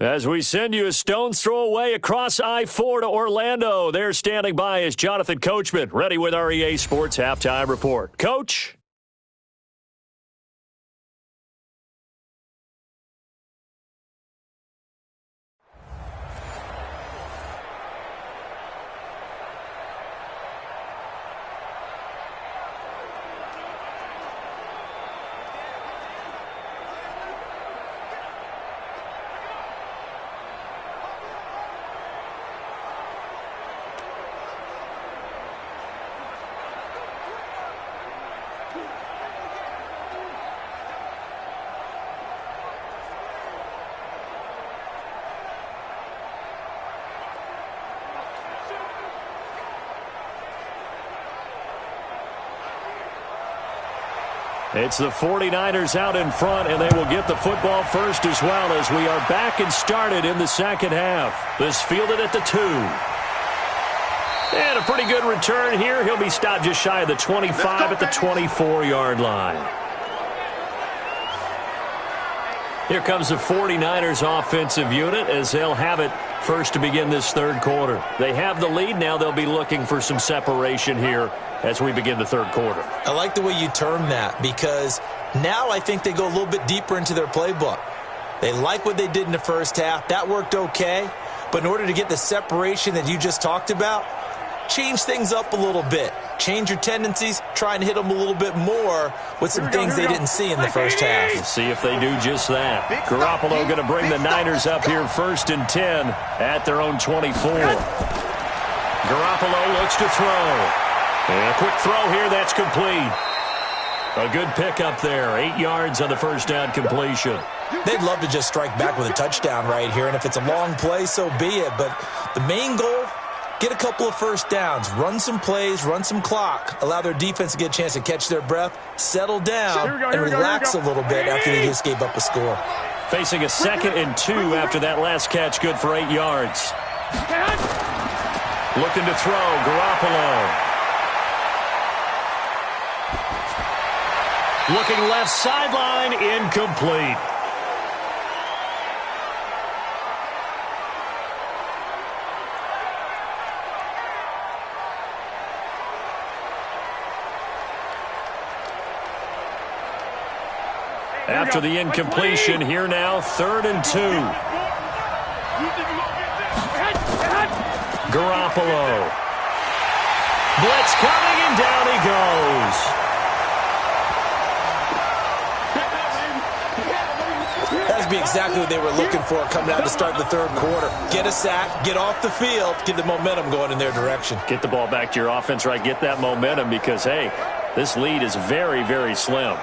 As we send you a stone's throw away across I-4 to Orlando. There standing by is Jonathan Coachman, ready with our EA Sports Halftime Report. Coach? It's the 49ers out in front, and they will get the football first as well as we are back and started in the second half. This fielded at the 2. And a pretty good return here. He'll be stopped just shy of the 25 at the 24-yard line. Here comes the 49ers offensive unit as they'll have it first to begin this third quarter. They have the lead. Now they'll be looking for some separation here as we begin the third quarter. I like the way you term that because now I think they go a little bit deeper into their playbook. They like what they did in the first half. That worked okay. But in order to get the separation that you just talked about, change things up a little bit. Change your tendencies. Try and hit them a little bit more with some things they didn't see in the first half. Let's see if they do just that. Garoppolo going to bring the Niners up here 1st and 10 at their own 24. Garoppolo looks to throw. And a quick throw here, that's complete. A good pickup there. 8 yards on the first down completion. They'd love to just strike back with a touchdown right here, and if it's a long play, so be it. But the main goal, get a couple of first downs, run some plays, run some clock, allow their defense to get a chance to catch their breath, settle down, and relax a little bit after they just gave up a score. Facing a 2nd and 2 after that last catch, good for 8 yards. Looking to throw, Garoppolo. Looking left sideline, incomplete. After the incompletion, here now, 3rd and 2. Garoppolo. Blitz coming, and down he goes. That'd be exactly what they were looking for coming out to start the third quarter. Get a sack, get off the field, get the momentum going in their direction. Get the ball back to your offense, right? Get that momentum because, hey, this lead is very, very slim.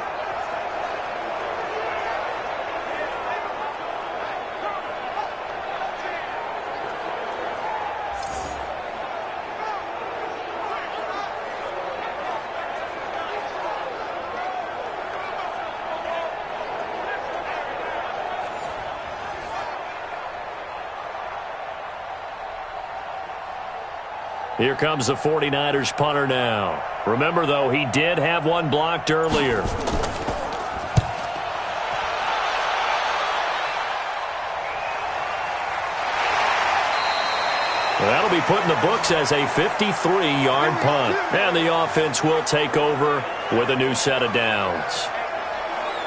Here comes the 49ers punter now. Remember, though, he did have one blocked earlier. Well, that'll be put in the books as a 53-yard punt. And the offense will take over with a new set of downs.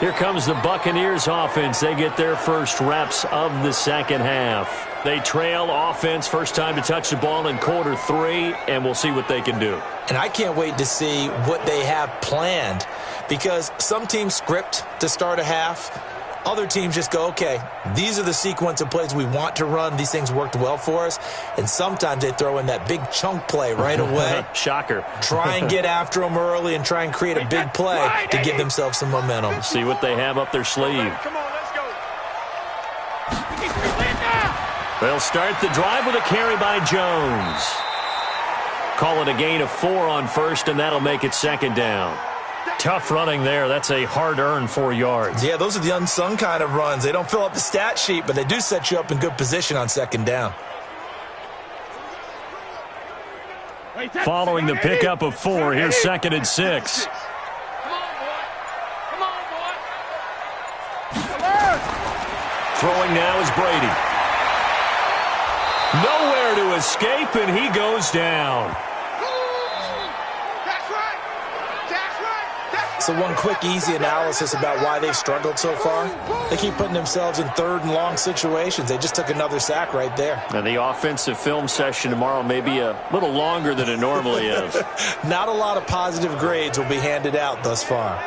Here comes the Buccaneers offense. They get their first reps of the second half. They trail offense, first time to touch the ball in quarter 3, and we'll see what they can do. And I can't wait to see what they have planned, because some teams script to start a half. Other teams just go, okay, these are the sequence of plays we want to run. These things worked well for us. And sometimes they throw in that big chunk play right away. Shocker. Try and get after them early and try and create a big play to give themselves some momentum. See what they have up their sleeve. Come on, let's go. They'll start the drive with a carry by Jones. Call it a gain of 4 on first, and that'll make it second down. Tough running there. That's a hard-earned 4 yards. Yeah, those are the unsung kind of runs. They don't fill up the stat sheet, but they do set you up in good position on second down. Following the pickup of 4, here's second and 6. Come on, boy. Come on, boy. Throwing now is Brady. Nowhere to escape, and he goes down. So one quick, easy analysis about why they've struggled so far. They keep putting themselves in third and long situations. They just took another sack right there. And the offensive film session tomorrow may be a little longer than it normally is. Not a lot of positive grades will be handed out thus far.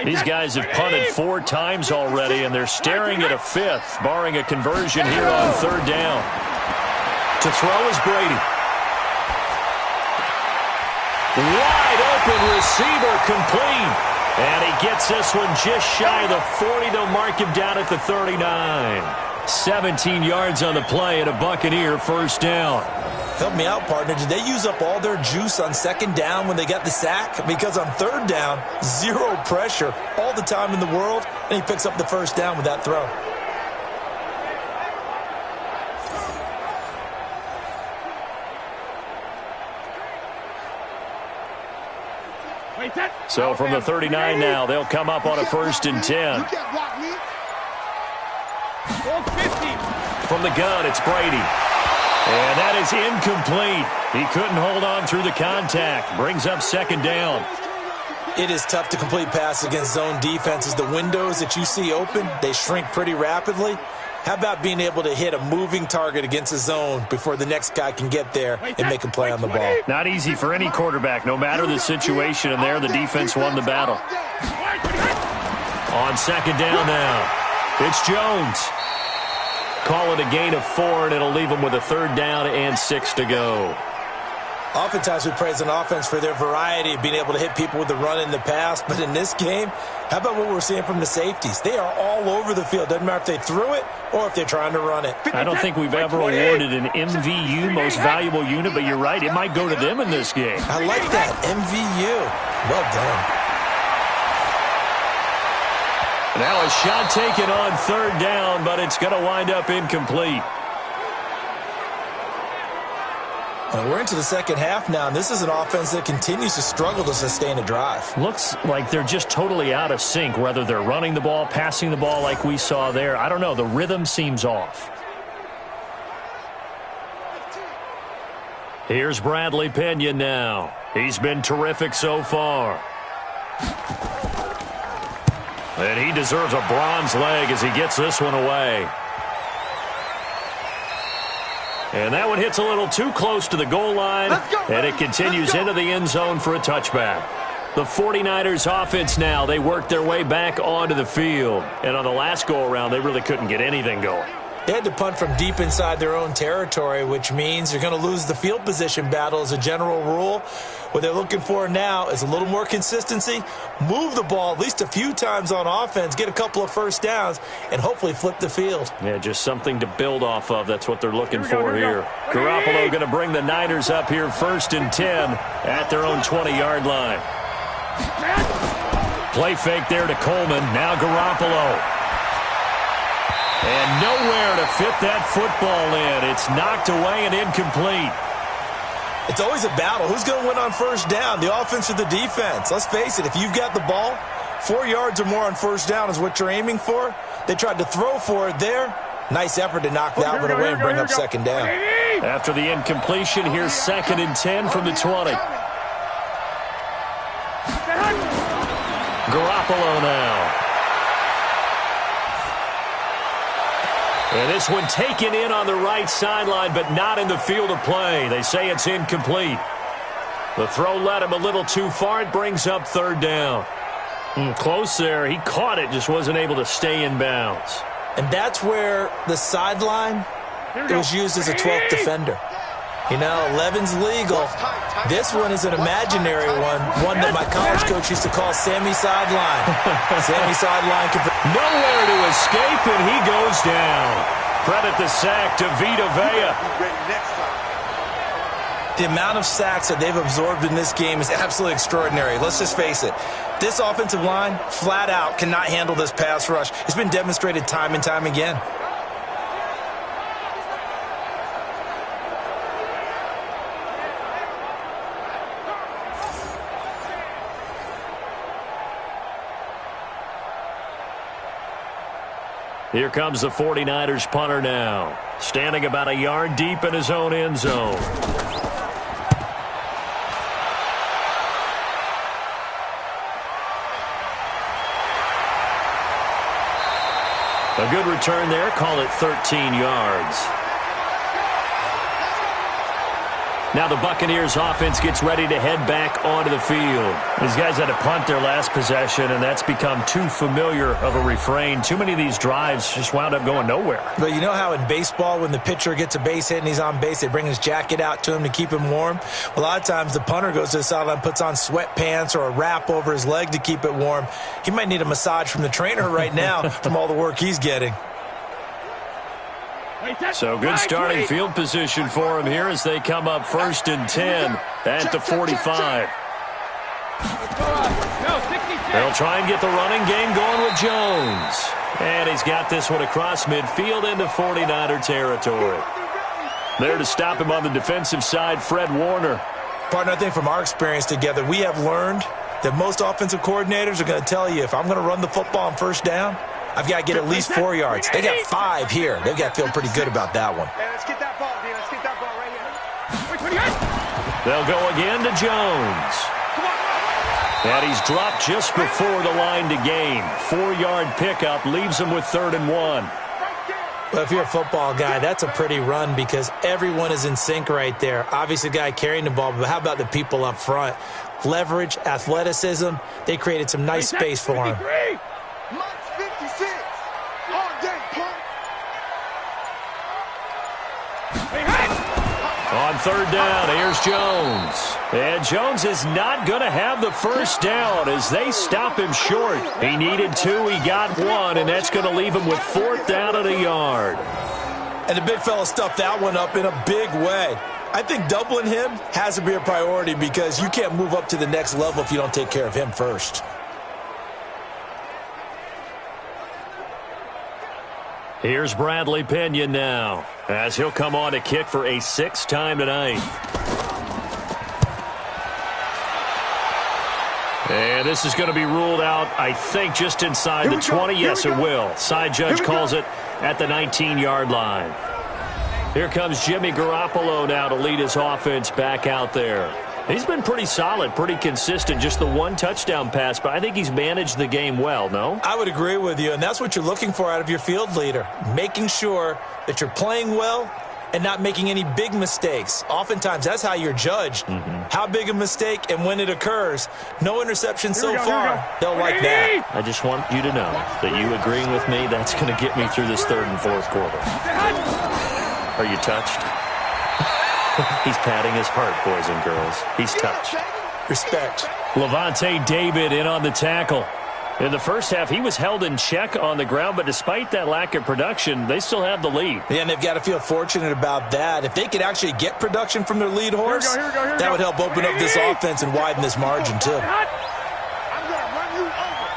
These guys have punted 4 times already, and they're staring at a 5th, barring a conversion here on third down. To throw is Brady. Wide open receiver, complete. And he gets this one just shy of the 40. They'll mark him down at the 39. 17 yards on the play and a Buccaneer first down. Help me out, partner. Did they use up all their juice on second down when they got the sack? Because on third down, 0 pressure all the time in the world, and he picks up the first down with that throw. So from the 39 now, they'll come up on a first and 10. From the gun, it's Brady. And that is incomplete. He couldn't hold on through the contact. Brings up second down. It is tough to complete passes against zone defenses. The windows that you see open, they shrink pretty rapidly. How about being able to hit a moving target against a zone before the next guy can get there and make a play on the ball? Not easy for any quarterback, no matter the situation. And there, the defense won the battle. On second down now, it's Jones. Call it a gain of 4, and it'll leave them with a third down and 6 to go. Oftentimes we praise an offense for their variety of being able to hit people with the run in the pass, but in this game, how about what we're seeing from the safeties? They are all over the field. Doesn't matter if they threw it or if they're trying to run it. I don't think we've ever awarded an MVU, most valuable unit, but you're right, it might go to them in this game. I like that, MVU. Well done. Now a shot taken on third down, but it's going to wind up incomplete. And we're into the second half now, and this is an offense that continues to struggle to sustain a drive. Looks like they're just totally out of sync, whether they're running the ball, passing the ball like we saw there. I don't know. The rhythm seems off. Here's Bradley Pinion now. He's been terrific so far. And he deserves a bronze leg as he gets this one away. And that one hits a little too close to the goal line, and it continues into the end zone for a touchback. The 49ers offense now, they work their way back onto the field. And on the last go-around, they really couldn't get anything going. They had to punt from deep inside their own territory, which means you're going to lose the field position battle as a general rule. What they're looking for now is a little more consistency, move the ball at least a few times on offense, get a couple of first downs, and hopefully flip the field. Yeah, just something to build off of. That's what they're looking for here. Garoppolo going to bring the Niners up here first and 10 at their own 20-yard line. Play fake there to Coleman. Now Garoppolo. And nowhere to fit that football in. It's knocked away and incomplete. It's always a battle. Who's going to win on first down, the offense or the defense? Let's face it, if you've got the ball, 4 yards or more on first down is what you're aiming for. They tried to throw for it there. Nice effort to knock that one away and bring up second down. After the incompletion, here's 2nd and 10 from the 20. Garoppolo now. And this one taken in on the right sideline, but not in the field of play. They say it's incomplete. The throw led him a little too far. It brings up 3rd down. Close there. He caught it, just wasn't able to stay in bounds. And that's where the sideline was used as a 12th defender. You know, 11's legal. This one is an imaginary one that my college coach used to call Sammy Sideline. Sammy Sideline. Nowhere to escape, and he goes down. Credit the sack to Vita Vea. The amount of sacks that they've absorbed in this game is absolutely extraordinary. Let's just face it. This offensive line, flat out, cannot handle this pass rush. It's been demonstrated time and time again. Here comes the 49ers punter now, standing about a yard deep in his own end zone. A good return there, call it 13 yards. Now the Buccaneers offense gets ready to head back onto the field. These guys had to punt their last possession, and that's become too familiar of a refrain. Too many of these drives just wound up going nowhere. But you know how in baseball, when the pitcher gets a base hit and he's on base, they bring his jacket out to him to keep him warm? A lot of times the punter goes to the sideline, puts on sweatpants or a wrap over his leg to keep it warm. He might need a massage from the trainer right now from all the work he's getting. So good starting field position for him here as they come up 1st and 10 at the 45. They'll try and get the running game going with Jones. And he's got this one across midfield into 49er territory. There to stop him on the defensive side, Fred Warner. Partner, I think from our experience together, we have learned that most offensive coordinators are going to tell you, if I'm going to run the football on first down, I've got to get at least 4 yards. They got 5 here. They've got to feel pretty good about that one. Let's get that ball, D. Let's get that ball right here. They'll go again to Jones. And he's dropped just before the line to gain. 4-yard pickup leaves him with 3rd and 1. Well, if you're a football guy, that's a pretty run because everyone is in sync right there. Obviously, the guy carrying the ball, but how about the people up front? Leverage, athleticism. They created some nice space for him. On 3rd down, here's Jones. And Jones is not going to have the first down as they stop him short. He needed 2, he got 1, and that's going to leave him with 4th down and a yard. And the big fella stuffed that one up in a big way. I think doubling him has to be a priority because you can't move up to the next level if you don't take care of him first. Here's Bradley Pinion now, as he'll come on to kick for a 6th time tonight. And this is going to be ruled out, I think, just inside the 20. Yes, it will. Side judge calls it at the 19-yard line. Here comes Jimmy Garoppolo now to lead his offense back out there. He's been pretty solid, pretty consistent, just the 1 touchdown pass, but I think he's managed the game well, no? I would agree with you, and that's what you're looking for out of your field leader, making sure that you're playing well and not making any big mistakes. Oftentimes, that's how you're judged. How big a mistake and when it occurs. No interception so far. They'll like that. I just want you to know that you agreeing with me, that's going to get me through this 3rd and 4th quarter. Are you touched? He's patting his heart, boys and girls. He's touched. Respect. Levante David in on the tackle. In the first half, he was held in check on the ground, but despite that lack of production, they still have the lead. Yeah, and they've got to feel fortunate about that. If they could actually get production from their lead horse, that would help open up this offense and widen this margin, too. I'm going to run you over.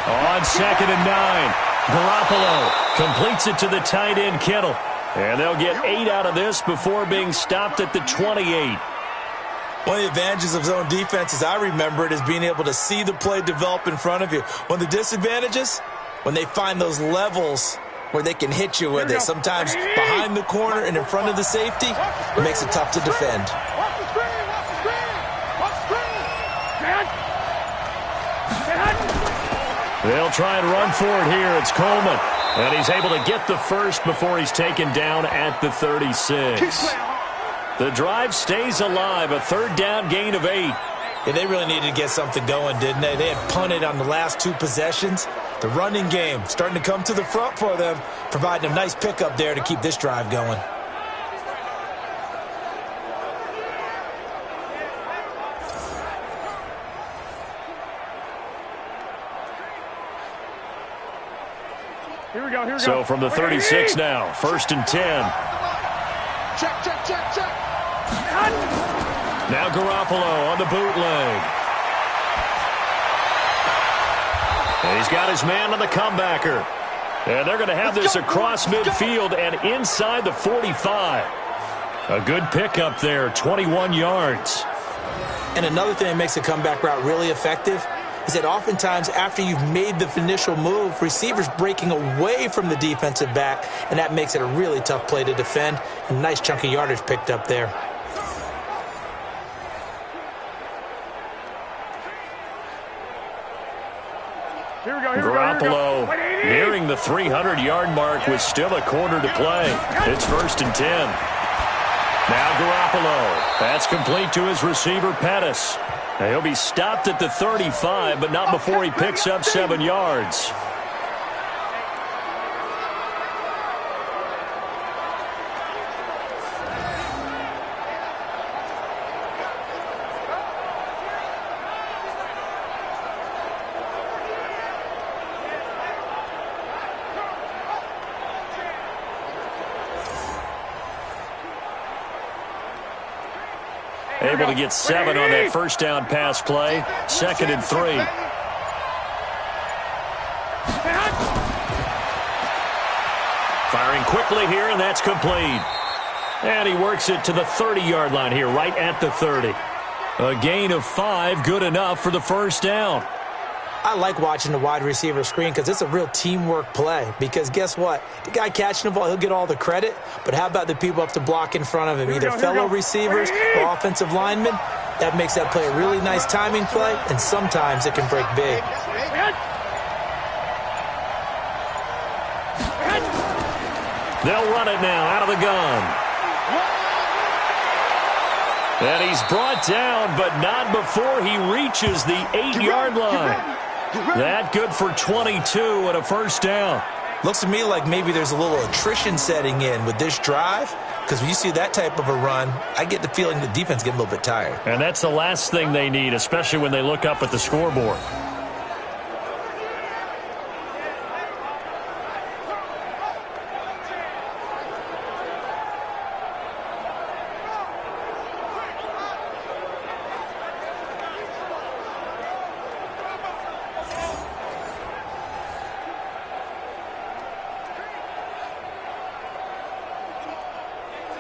On 2nd and 9, Garoppolo completes it to the tight end, Kittle. And they'll get 8 out of this before being stopped at the 28. One of the advantages of zone defense, as I remember it, is being able to see the play develop in front of you. One of the disadvantages, when they find those levels where they can hit you with it, sometimes behind the corner and in front of the safety, it makes it tough to defend. They'll try and run for it here. It's Coleman. And he's able to get the first before he's taken down at the 36. The drive stays alive, a 3rd down gain of 8. Yeah, they really needed to get something going, didn't they? They had punted on the last 2 possessions. The running game starting to come to the front for them, providing a nice pickup there to keep this drive going. Here we go. So from the 36 now, 1st and 10. Check. Now Garoppolo on the bootleg. And he's got his man on the comebacker. And they're going to have this across midfield and inside the 45. A good pickup there, 21 yards. And another thing that makes a comeback route really effective is that oftentimes after you've made the initial move, receivers breaking away from the defensive back, and that makes it a really tough play to defend. A nice chunk of yardage picked up there. Garoppolo nearing the 300-yard mark with still a quarter to play. It's 1st and 10. Now Garoppolo. That's complete to his receiver, Pettis. Now he'll be stopped at the 35, but not before he picks up 7 yards. Able to get 7 on that 1st down pass play. 2nd and 3. Firing quickly here, and that's complete. And he works it to the 30-yard line here, right at the 30. A gain of 5, good enough for the 1st down. I like watching the wide receiver screen because it's a real teamwork play. Because guess what? The guy catching the ball, he'll get all the credit. But how about the people up to block in front of him? Either fellow receivers or offensive linemen. That makes that play a really nice timing play, and sometimes it can break big. They'll run it now out of the gun. And he's brought down, but not before he reaches the 8-yard line. That good for 22 and a 1st down. Looks to me like maybe there's a little attrition setting in with this drive, because when you see that type of a run, I get the feeling the defense getting a little bit tired. And that's the last thing they need, especially when they look up at the scoreboard.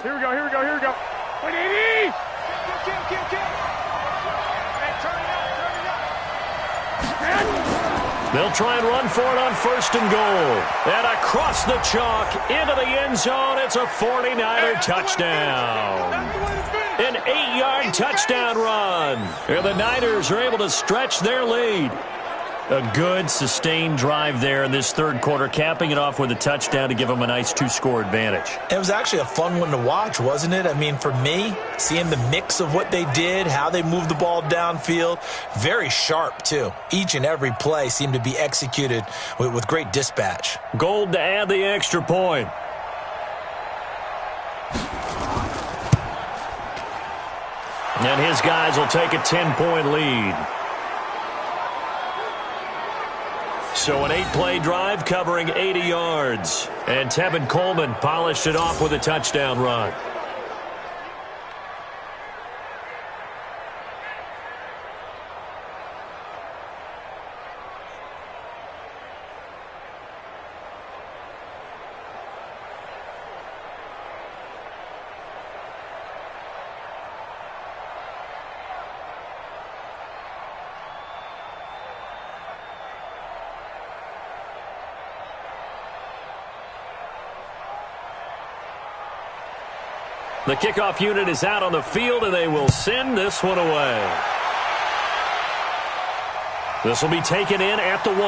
Here we go. 180! They'll try and run for it on 1st and goal. And across the chalk into the end zone. It's a 49er touchdown. An 8-yard touchdown run. And the Niners are able to stretch their lead. A good, sustained drive there in this 3rd quarter, capping it off with a touchdown to give them a nice 2-score advantage. It was actually a fun one to watch, wasn't it? I mean, for me, seeing the mix of what they did, how they moved the ball downfield, very sharp, too. Each and every play seemed to be executed with great dispatch. Gold to add the extra point. And his guys will take a 10-point lead. So an 8-play drive covering 80 yards. And Tevin Coleman polished it off with a touchdown run. The kickoff unit is out on the field, and they will send this one away. This will be taken in at the 1.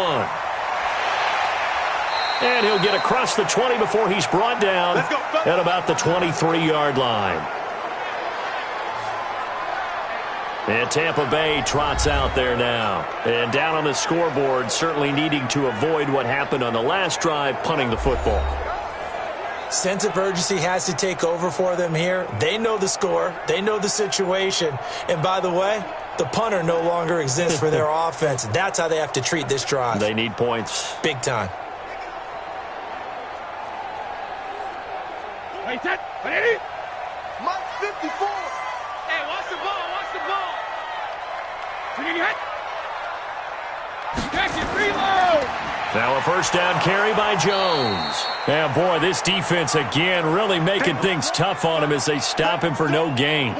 And he'll get across the 20 before he's brought down at about the 23-yard line. And Tampa Bay trots out there now. And down on the scoreboard, certainly needing to avoid what happened on the last drive, punting the football. Sense of urgency has to take over for them here. They know the score. They know the situation. And by the way, the punter no longer exists for their offense. That's how they have to treat this drive. They need points. Big time. Wait, set. Ready? Mike 54. Hey, watch the ball. Watch the ball. Swing your head. Catch it. Reload. Now a first down carry by Jones. Yeah, boy, this defense again really making things tough on him as they stop him for no gain.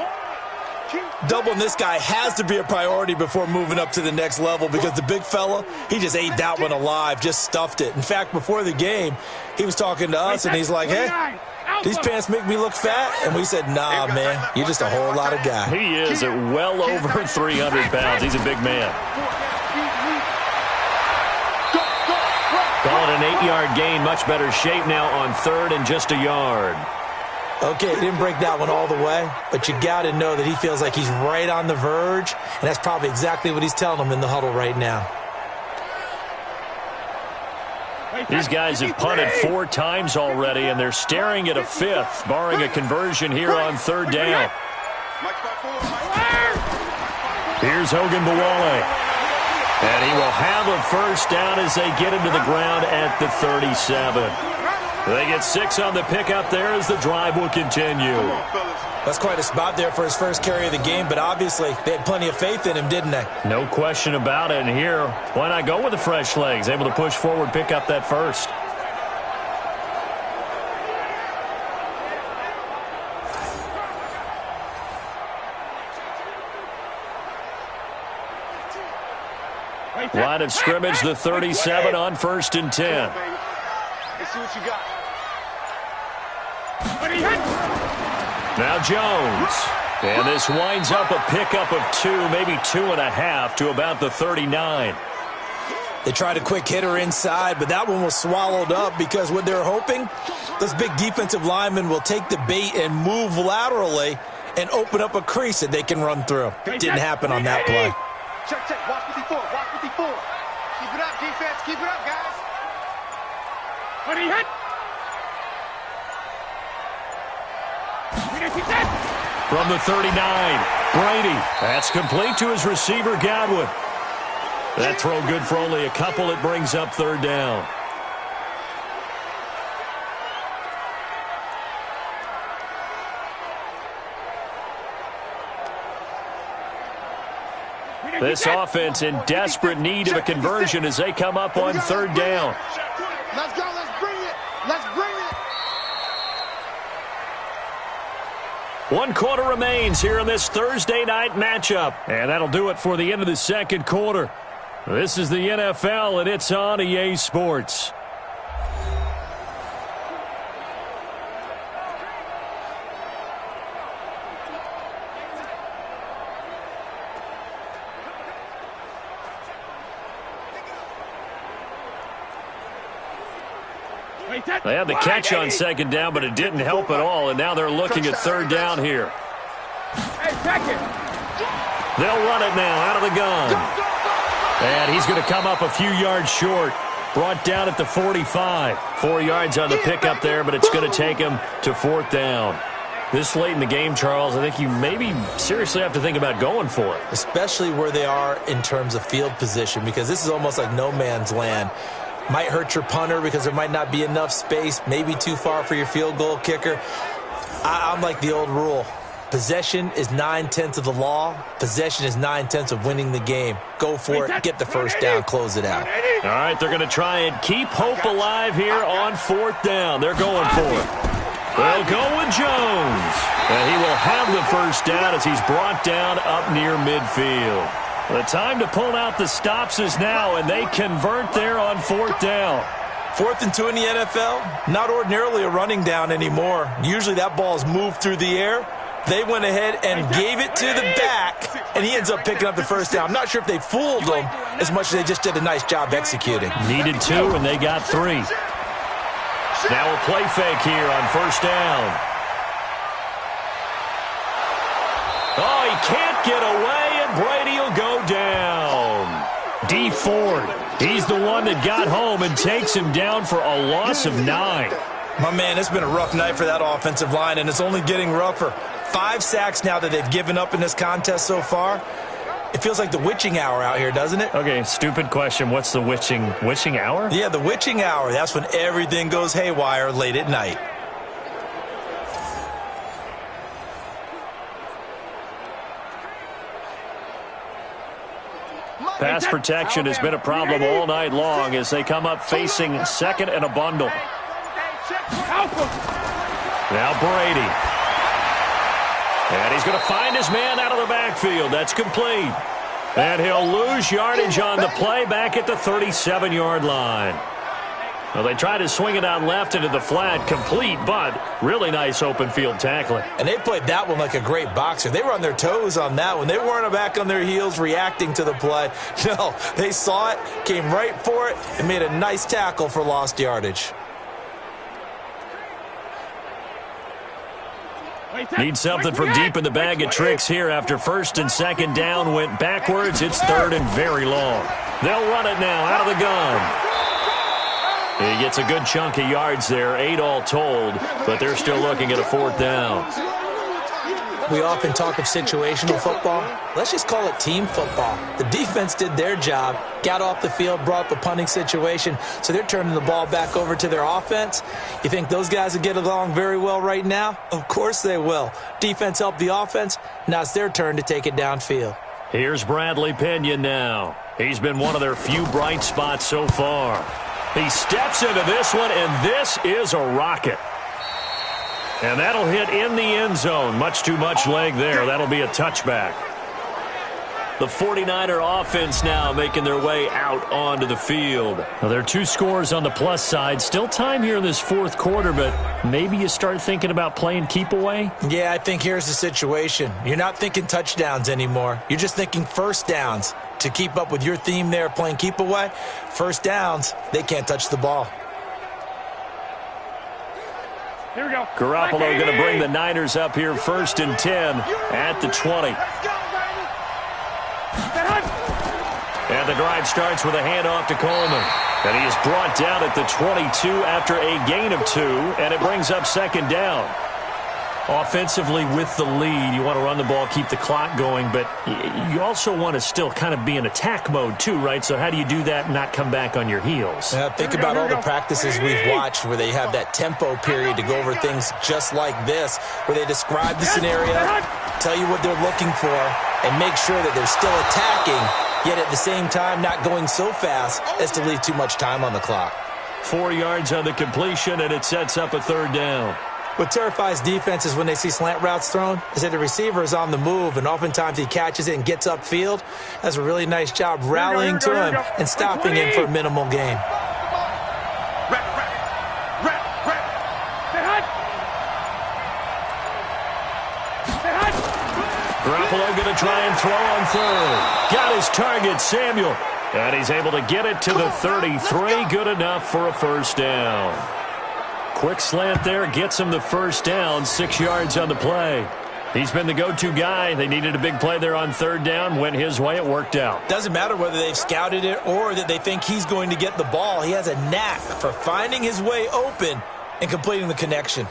Doubling this guy has to be a priority before moving up to the next level because the big fella, he just ate that one alive, just stuffed it. In fact, before the game, he was talking to us, and he's like, hey, these pants make me look fat. And we said, nah, man, you're just a whole lot of guy. He is at well over 300 pounds. He's a big man. Call it an 8-yard gain. Much better shape now on 3rd and just a yard. Okay, he didn't break that one all the way, but you got to know that he feels like he's right on the verge, and that's probably exactly what he's telling them in the huddle right now. These guys have punted 4 times already, and they're staring at a 5th, barring a conversion here on 3rd down. Here's Hogan Bawale. And he will have a first down as they get him to the ground at the 37. They get 6 on the pickup there as the drive will continue. That's quite a spot there for his first carry of the game, but obviously they had plenty of faith in him, didn't they? No question about it. And here, why not go with the fresh legs? Able to push forward, pick up that first. Line of scrimmage, the 37 on 1st and 10. Let's see what you got. Now Jones. And this winds up a pickup of 2, maybe 2.5 to about the 39. They tried a quick hitter inside, but that one was swallowed up because what they're hoping, those big defensive linemen will take the bait and move laterally and open up a crease that they can run through. Didn't happen on that play. Check, check. Watch 54. Watch 54. Keep it up, defense. Keep it up, guys. What do you hit? From the 39, Brady. That's complete to his receiver, Godwin. That throw good for only a couple. It brings up 3rd down. This offense in desperate need of a conversion as they come up on 3rd down. Let's go. Let's bring it. Let's bring it. 1 quarter remains here in this Thursday night matchup. And that'll do it for the end of the 2nd quarter. This is the NFL, and it's on EA Sports. They had the catch on 2nd down, but it didn't help at all, and now they're looking at 3rd down here. Hey, second. They'll run it now out of the gun. And he's going to come up a few yards short. Brought down at the 45. 4 yards on the pickup there, but it's going to take him to 4th down. This late in the game, Charles, I think you maybe seriously have to think about going for it. Especially where they are in terms of field position, because this is almost like no man's land. Might hurt your punter because there might not be enough space, maybe too far for your field goal kicker. I'm like the old rule. Possession is 9/10 of the law. Possession is 9/10 of winning the game. Go for it. Get the first down. Close it out. All right, they're going to try and keep hope alive here on 4th down. They're going for it. They'll go with Jones. And he will have the first down as he's brought down up near midfield. The time to pull out the stops is now, and they convert there on 4th down. 4th and 2 in the NFL, not ordinarily a running down anymore. Usually that ball is moved through the air. They went ahead and gave it to the back, and he ends up picking up the first down. I'm not sure if they fooled him as much as they just did a nice job executing. Needed 2, and they got 3. Now a play fake here on first down. Oh, he can't get away, and Brady will go down. D. Ford, he's the one that got home and takes him down for a loss of 9. My man, it's been a rough night for that offensive line, and it's only getting rougher. 5 sacks now that they've given up in this contest so far. It feels like the witching hour out here, doesn't it? Okay, stupid question. What's the witching hour? Yeah, the witching hour. That's when everything goes haywire late at night. Pass protection has been a problem all night long as they come up facing second and a bundle. Now Brady. And he's going to find his man out of the backfield. That's complete. And he'll lose yardage on the play back at the 37-yard line. Well, they tried to swing it out left into the flat, complete, but really nice open field tackling. And they played that one like a great boxer. They were on their toes on that one. They weren't back on their heels reacting to the play. No, they saw it, came right for it, and made a nice tackle for lost yardage. Need something from deep in the bag of tricks here after first and second down went backwards. It's third and very long. They'll run it now out of the gun. He gets a good chunk of yards there, 8 all told, but they're still looking at a 4th down. We often talk of situational football. Let's just call it team football. The defense did their job, got off the field, brought the punting situation, so they're turning the ball back over to their offense. You think those guys will get along very well right now? Of course they will. Defense helped the offense. Now it's their turn to take it downfield. Here's Bradley Pinion now. He's been one of their few bright spots so far. He steps into this one, and this is a rocket. And that'll hit in the end zone. Much too much leg there. That'll be a touchback. The 49er offense now making their way out onto the field. Well, there are 2 scores on the plus side. Still time here in this 4th quarter, but maybe you start thinking about playing keep away? Yeah, I think here's the situation. You're not thinking touchdowns anymore. You're just thinking first downs. To keep up with your theme there, playing keep away, first downs, they can't touch the ball. Here we go. Garoppolo going to bring the Niners up here 1st and 10 at the 20. And the drive starts with a handoff to Coleman. And he is brought down at the 22 after a gain of 2, and it brings up 2nd down. Offensively with the lead, you want to run the ball, keep the clock going, but you also want to still kind of be in attack mode too, right? So how do you do that and not come back on your heels? Yeah, think about all the practices we've watched where they have that tempo period to go over things just like this, where they describe the scenario, tell you what they're looking for, and make sure that they're still attacking, yet at the same time not going so fast as to leave too much time on the clock. 4 yards on the completion, and it sets up a 3rd down. What terrifies defenses when they see slant routes thrown is that the receiver is on the move, and oftentimes he catches it and gets upfield. Does a really nice job rallying to him and stopping him for a minimal gain. Garoppolo going to try and throw on 3rd. Got his target, Samuel. And he's able to get it to the 33. Good enough for a 1st down. Quick slant there, gets him the 1st down, 6 yards on the play. He's been the go-to guy. They needed a big play there on 3rd down. Went his way, it worked out. Doesn't matter whether they've scouted it or that they think he's going to get the ball. He has a knack for finding his way open and completing the connection.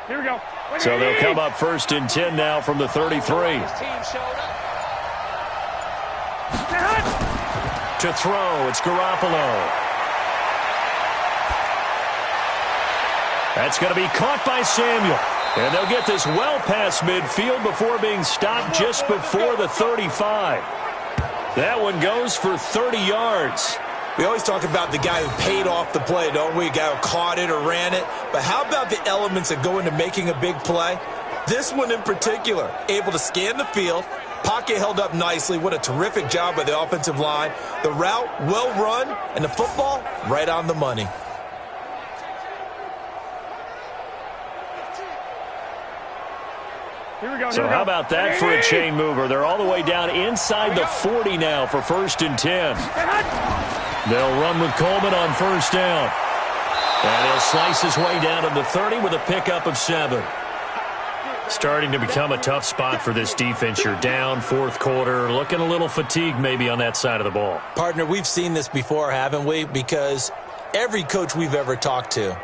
Here we go. So they'll come up 1st and 10 now from the 33. To throw, it's Garoppolo. That's going to be caught by Samuel. And they'll get this well past midfield before being stopped just before the 35. That one goes for 30 yards. We always talk about the guy who paid off the play, don't we? A guy who caught it or ran it. But how about the elements that go into making a big play? This one in particular, able to scan the field, Pocket held up nicely. What a terrific job by the offensive line. The route, well run, and the football, right on the money. So how about that for a chain mover? They're all the way down inside the 40 now for 1st and 10. They'll run with Coleman on 1st down. And he'll slice his way down to the 30 with a pickup of 7. Starting to become a tough spot for this defense. You're down 4th quarter, looking a little fatigued maybe on that side of the ball. Partner, we've seen this before, haven't we? Because every coach we've ever talked to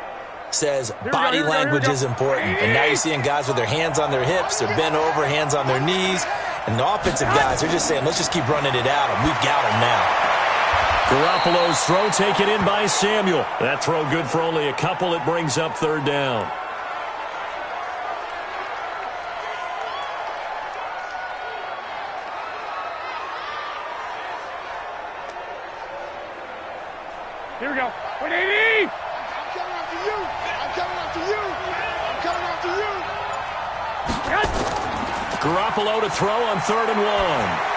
says body language is important. And now you're seeing guys with their hands on their hips, they're bent over, hands on their knees. And the offensive guys are just saying, let's just keep running it out, and we've got them now. Garoppolo's throw taken in by Samuel. That throw good for only a couple. It brings up 3rd down. Here we go. 180! I'm coming after you. I'm coming after you. I'm coming after you. Garoppolo to throw on 3rd and 1.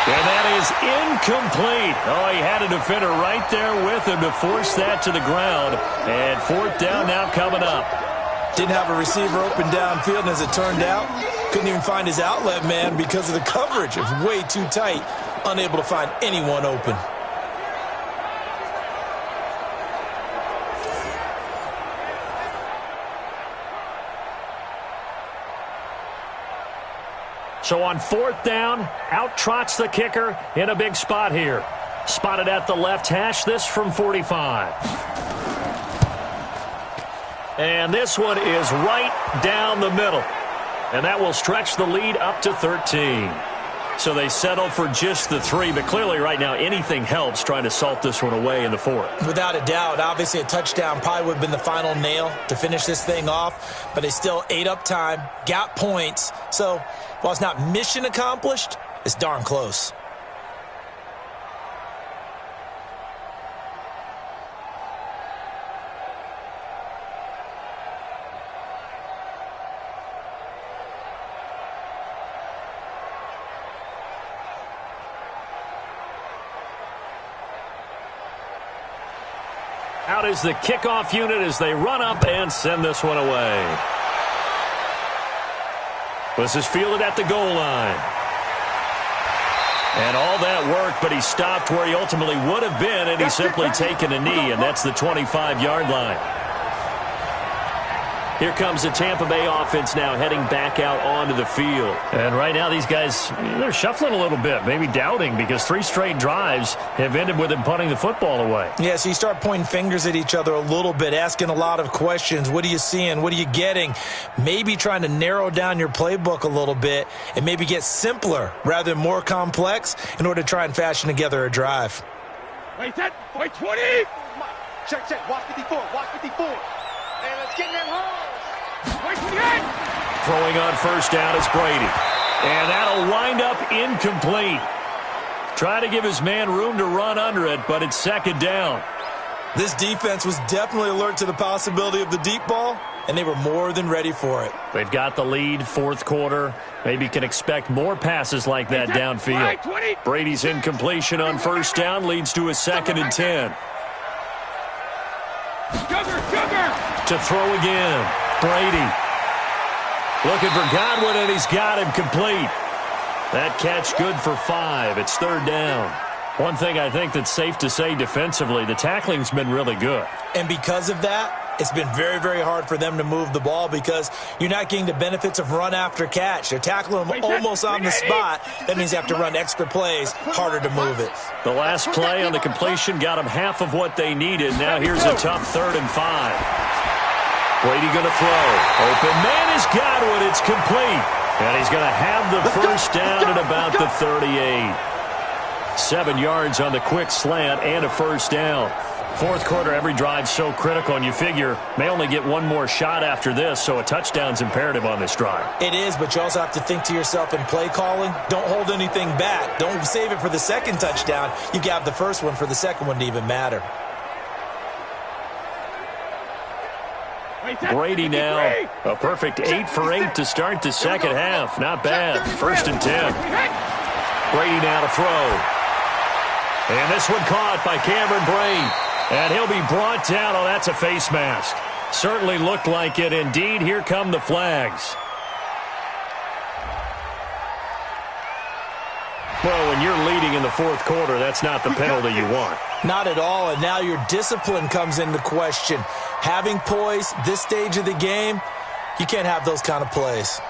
And that is incomplete. Oh, he had a defender right there with him to force that to the ground. And 4th down now coming up. Didn't have a receiver open downfield, and as it turned out, couldn't even find his outlet man because of the coverage. It was way too tight, unable to find anyone open. So on 4th down, out trots the kicker in a big spot here. Spotted at the left hash, this from 45. And this one is right down the middle. And that will stretch the lead up to 13. So they settle for just the 3, but clearly right now anything helps trying to salt this one away in the 4th. Without a doubt, obviously a touchdown probably would have been the final nail to finish this thing off, but they still ate up time, got points. So while it's not mission accomplished, it's darn close. Out is the kickoff unit as they run up and send this one away. This is fielded at the goal line. And all that work, but he stopped where he ultimately would have been, and he's simply taken a knee, and that's the 25-yard line. Here comes the Tampa Bay offense now heading back out onto the field. And right now these guys, they're shuffling a little bit, maybe doubting, because 3 straight drives have ended with them punting the football away. Yeah, so you start pointing fingers at each other a little bit, asking a lot of questions. What are you seeing? What are you getting? Maybe trying to narrow down your playbook a little bit and maybe get simpler rather than more complex in order to try and fashion together a drive. Wait, that. Wait, 20. Check. Watch 54. Watch 54. And let's get in that hole. Wait, 28. Throwing on 1st down is Brady. And that'll wind up incomplete. Try to give his man room to run under it, but it's 2nd down. This defense was definitely alert to the possibility of the deep ball, and they were more than ready for it. They've got the lead, 4th quarter. Maybe can expect more passes like that downfield. Brady's incompletion on 1st down leads to a 2nd and 10. To throw again. Brady looking for Godwin, and he's got him complete. That catch good for 5. It's 3rd down. One thing I think that's safe to say defensively, the tackling's been really good. And because of that, it's been very, very hard for them to move the ball because you're not getting the benefits of run after catch. They're tackling them almost on the spot. That means you have to run extra plays, harder to move it. The last play on the completion got them half of what they needed. Now here's a tough 3rd and 5. Brady going to throw. Open man is Godwin. It's complete. And he's going to have the 1st down at about the 38. 7 yards on the quick slant and a 1st down. 4th quarter, every drive so critical, and you figure may only get one more shot after this, so a touchdown's imperative on this drive. It is, but you also have to think to yourself in play calling, don't hold anything back. Don't save it for the 2nd touchdown. You can have the 1st one for the 2nd one to even matter. Brady now, a perfect 8 for 8 to start the second half. Not bad. 1st and 10. Brady now to throw. And this one caught by Cameron Brate. And he'll be brought down. Oh, that's a face mask. Certainly looked like it. Indeed, here come the flags. Well, when you're leading in the 4th quarter, that's not the penalty you want. Not at all, and now your discipline comes into question. Having poise this stage of the game, you can't have those kind of plays.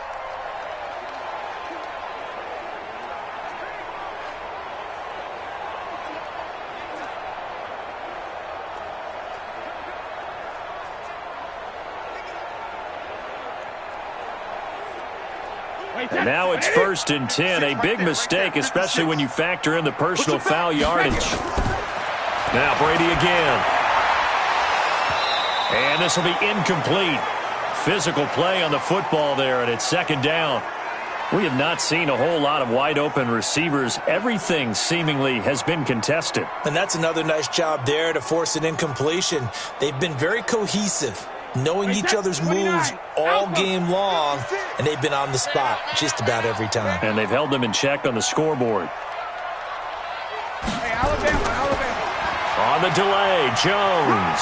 And now it's 1st and 10. A big mistake, especially when you factor in the personal foul yardage. Now Brady again. And this will be incomplete. Physical play on the football there, and it's 2nd down. We have not seen a whole lot of wide-open receivers. Everything seemingly has been contested. And that's another nice job there to force an incompletion. They've been very cohesive, knowing each other's moves all game long, and they've been on the spot just about every time. And they've held them in check on the scoreboard. Hey, Alabama. On the delay, Jones.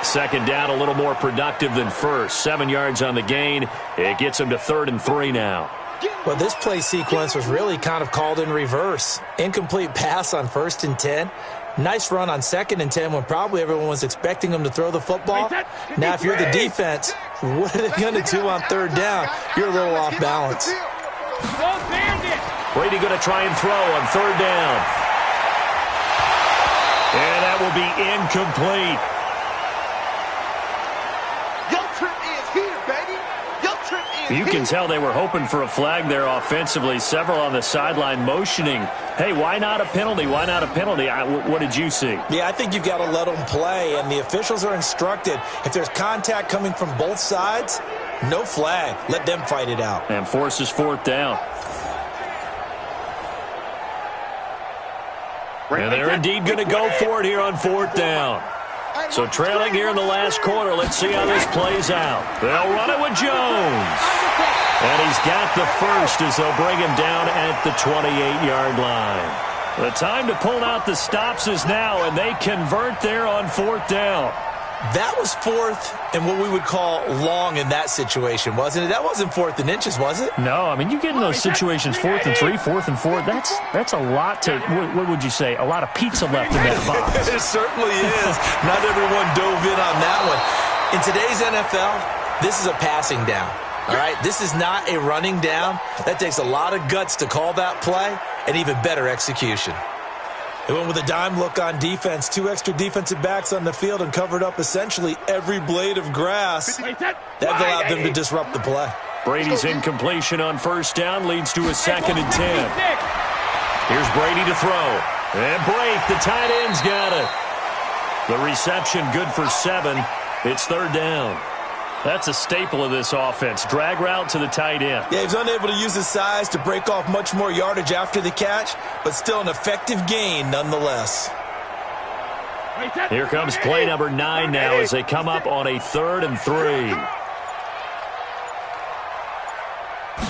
2nd down, a little more productive than first. 7 yards on the gain. It gets them to 3rd and 3 now. Well, this play sequence was really kind of called in reverse. Incomplete pass on 1st and 10. Nice run on 2nd and 10 when probably everyone was expecting them to throw the football. Now, if you're the defense, what are they going to do on 3rd down? You're a little off balance. Brady going to try and throw on 3rd down. And that will be incomplete. You can tell they were hoping for a flag there offensively. Several on the sideline motioning, hey, why not a penalty? Why not a penalty? What did you see? Yeah, I think you've got to let them play, and the officials are instructed, if there's contact coming from both sides, no flag. Let them fight it out. And forces 4th down. And they're indeed going to go for it here on 4th down. So trailing here in the last quarter, let's see how this plays out. They'll run it with Jones. And he's got the first as they'll bring him down at the 28-yard line. The time to pull out the stops is now, and they convert there on 4th down. That was 4th and what we would call long in that situation, wasn't it? That wasn't 4th and inches, was it? No, I mean, you get in those situations 4th and 3, 4th and 4. That's a lot to, what would you say, a lot of pizza left in that box. It certainly is. Not everyone dove in on that one. In today's NFL, this is a passing down. All right, this is not a running down. That takes a lot of guts to call that play and even better execution. They went with a dime look on defense. 2 extra defensive backs on the field and covered up essentially every blade of grass. That allowed them to disrupt the play. Brady's incompletion on 1st down leads to a 2nd and 10. Here's Brady to throw. And Brate, the tight end's got it. The reception good for 7. It's 3rd down. That's a staple of this offense. Drag route to the tight end. Yeah, he's unable to use his size to break off much more yardage after the catch, but still an effective gain nonetheless. Here comes play number 9 now as they come up on a 3rd and 3.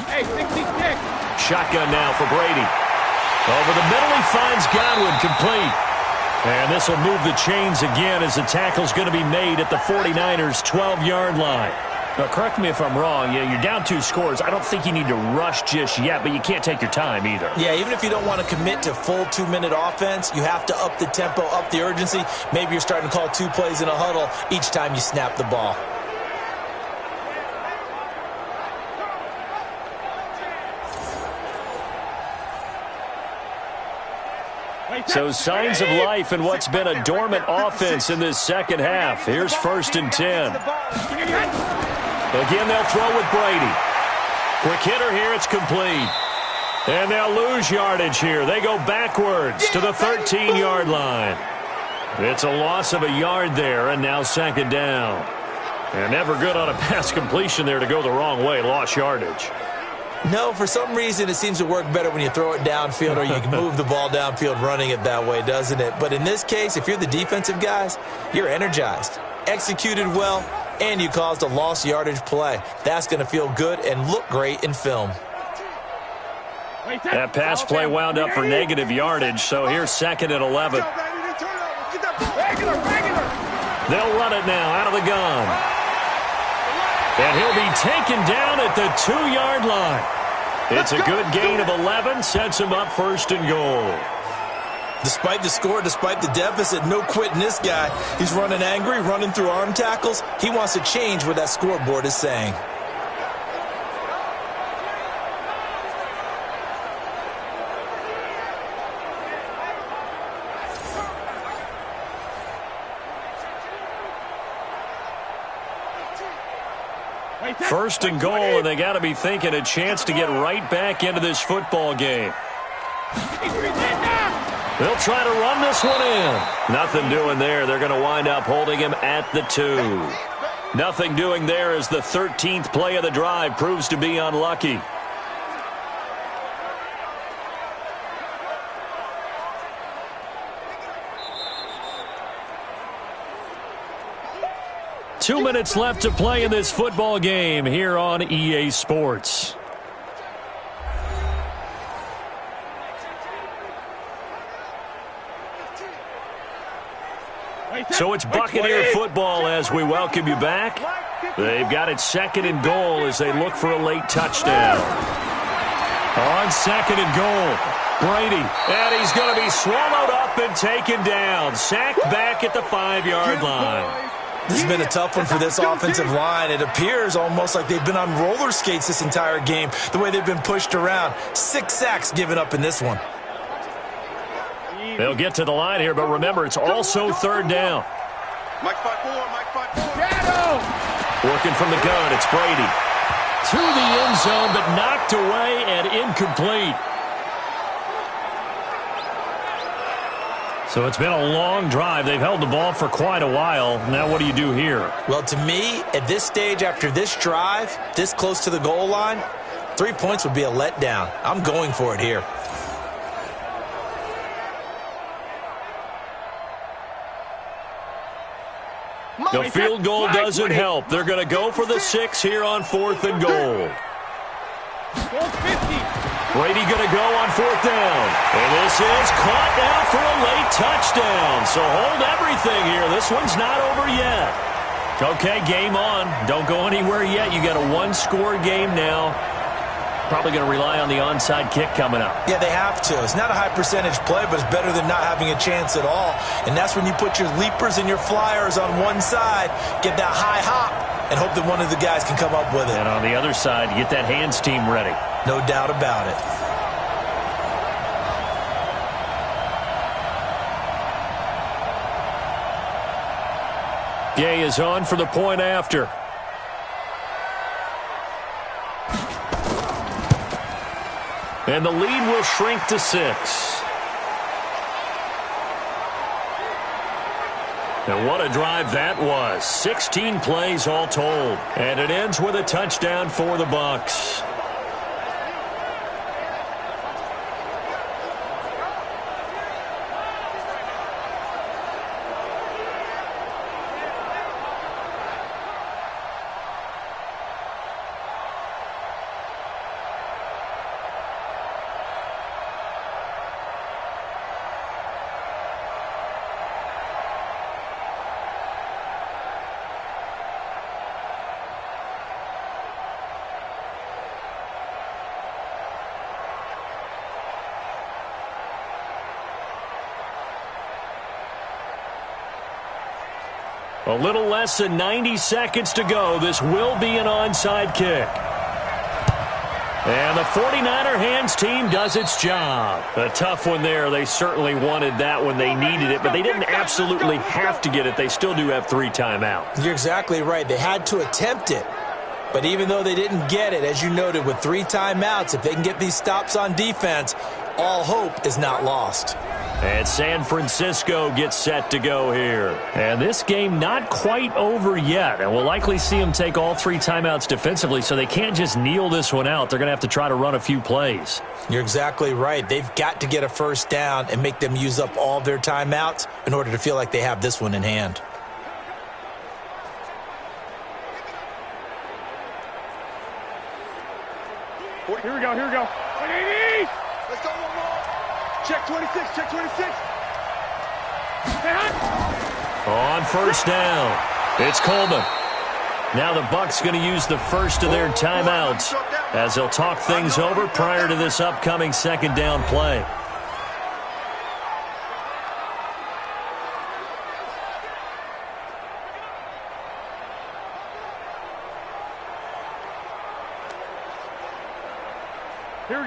Hey, 66. Shotgun now for Brady. Over the middle, he finds Godwin complete. And this will move the chains again as the tackle's going to be made at the 49ers' 12-yard line. Now, correct me if I'm wrong. Yeah, you're down 2 scores. I don't think you need to rush just yet, but you can't take your time either. Yeah, even if you don't want to commit to full 2-minute offense, you have to up the tempo, up the urgency. Maybe you're starting to call 2 plays in a huddle each time you snap the ball. So signs of life in what's been a dormant offense in this second half. Here's 1st and 10. Again, they'll throw with Brady. Quick hitter here, it's complete. And they'll lose yardage here. They go backwards to the 13-yard line. It's a loss of a yard there, and now 2nd down. And never good on a pass completion there to go the wrong way. Lost yardage. No, for some reason it seems to work better when you throw it downfield or you can move the ball downfield running it that way, doesn't it? But in this case, if you're the defensive guys, you're energized. executed well, and you caused a lost yardage play. That's going to feel good and look great in film. That pass play wound up for negative yardage, so here's 2nd and 11. They'll run it now out of the gun. And he'll be taken down at the 2-yard line. It's a good gain of 11, sets him up 1st and goal. Despite the score, despite the deficit, no quitting this guy. He's running angry, running through arm tackles. He wants to change what that scoreboard is saying. First and goal, and they got to be thinking a chance to get right back into this football game. They'll try to run this one in. Nothing doing there. They're going to wind up holding him at the 2. Nothing doing there as the 13th play of the drive proves to be unlucky. Two minutes left to play in this football game here on EA Sports. So it's Buccaneer football as we welcome you back. They've got it 2nd and goal as they look for a late touchdown. On 2nd and goal, Brady, and he's going to be swallowed up and taken down. Sacked back at the 5-yard line. This has been a tough one for this offensive line. It appears almost like they've been on roller skates this entire game, the way they've been pushed around. 6 sacks given up in this one. They'll get to the line here, but remember, it's also 3rd down. Mike 5-4. Working from the gun, it's Brady. To the end zone, but knocked away and incomplete. So it's been a long drive. They've held the ball for quite a while. Now what do you do here? Well, to me, at this stage, after this drive, this close to the goal line, 3 points would be a letdown. I'm going for it here. The field goal doesn't help. They're going to go for the 6 here on 4th and goal. Brady going to go on 4th down. And this is caught now for a late touchdown. So hold everything here. This one's not over yet. Okay, game on. Don't go anywhere yet. You got a 1-score game now. Probably going to rely on the onside kick coming up. Yeah, they have to. It's not a high percentage play, but it's better than not having a chance at all. And that's when you put your leapers and your flyers on one side, get that high hop, and hope that one of the guys can come up with it. And on the other side, get that hands team ready. No doubt about it. Gay is on for the point after. And the lead will shrink to 6. And what a drive that was. 16 plays all told. And it ends with a touchdown for the Bucs. A little less than 90 seconds to go. This will be an onside kick. And the 49er hands team does its job. A tough one there. They certainly wanted that when they needed it, but they didn't absolutely have to get it. They still do have 3 timeouts. You're exactly right. They had to attempt it. But even though they didn't get it, as you noted, with 3 timeouts, if they can get these stops on defense, all hope is not lost. And San Francisco gets set to go here. And this game not quite over yet. And we'll likely see them take all 3 timeouts defensively, so they can't just kneel this one out. They're going to have to try to run a few plays. You're exactly right. They've got to get a first down and make them use up all their timeouts in order to feel like they have this one in hand. Here we go, here we go. 180! Let's go one more. Check 26, check 26. On first down, it's Coleman. Now the Bucs going to use the first of their timeouts as they'll talk things over prior to this upcoming second down play.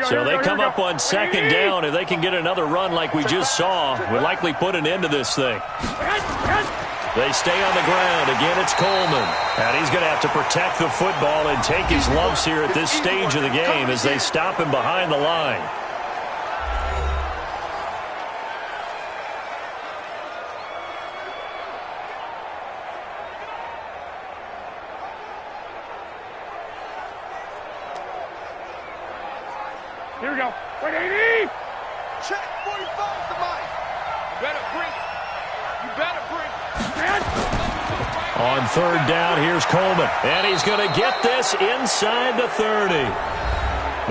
So they come up on second down. If they can get another run like we just saw, would likely put an end to this thing. They stay on the ground. Again, it's Coleman. And he's going to have to protect the football and take his lumps here at this stage of the game as they stop him behind the line. Here we go. 180! Check 45 the mic. You better bring it. You better bring it. On third down, here's Coleman. And he's going to get this inside the 30.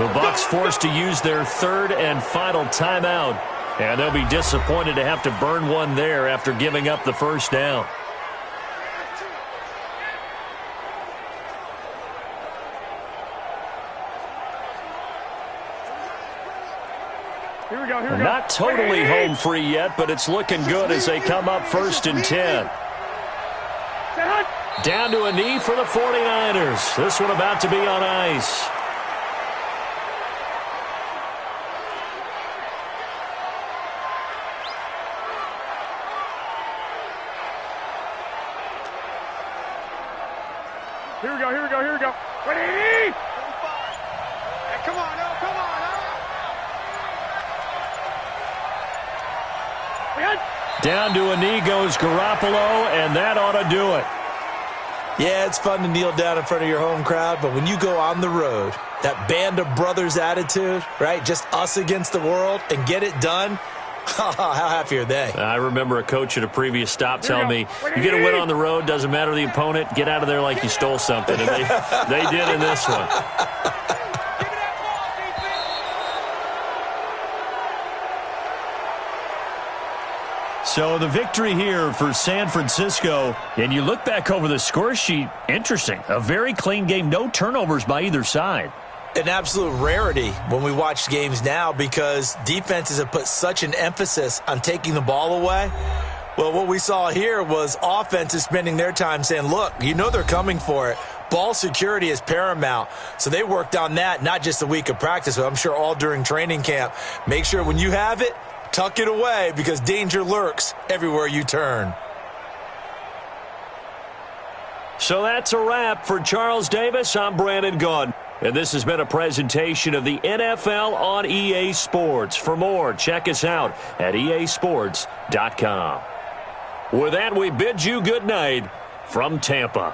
The Bucs forced to use their third and final timeout. And they'll be disappointed to have to burn one there after giving up the first down. Here we go, here we go. Not totally home free yet, but it's looking good as they come up first and 10. Down to a knee for the 49ers. This one about to be on ice. Here we go, here we go, here we go. 180! Hey, come on, no, come on, no. Down to a knee goes Garoppolo, and that ought to do it. Yeah, it's fun to kneel down in front of your home crowd, but when you go on the road, that band of brothers attitude, right, just us against the world, and get it done, how happy are they? I remember a coach at a previous stop telling me, you get a win on the road, doesn't matter the opponent, get out of there like you stole something. And they did in this one. So the victory here for San Francisco. And you look back over the score sheet, interesting. A very clean game, no turnovers by either side. An absolute rarity when we watch games now because defenses have put such an emphasis on taking the ball away. Well, what we saw here was offenses spending their time saying, look, you know they're coming for it. Ball security is paramount. So they worked on that, not just a week of practice, but I'm sure all during training camp. Make sure when you have it, tuck it away because danger lurks everywhere you turn. So that's a wrap for Charles Davis. I'm Brandon Gaudin. And this has been a presentation of the NFL on EA Sports. For more, check us out at easports.com. With that, we bid you good night from Tampa.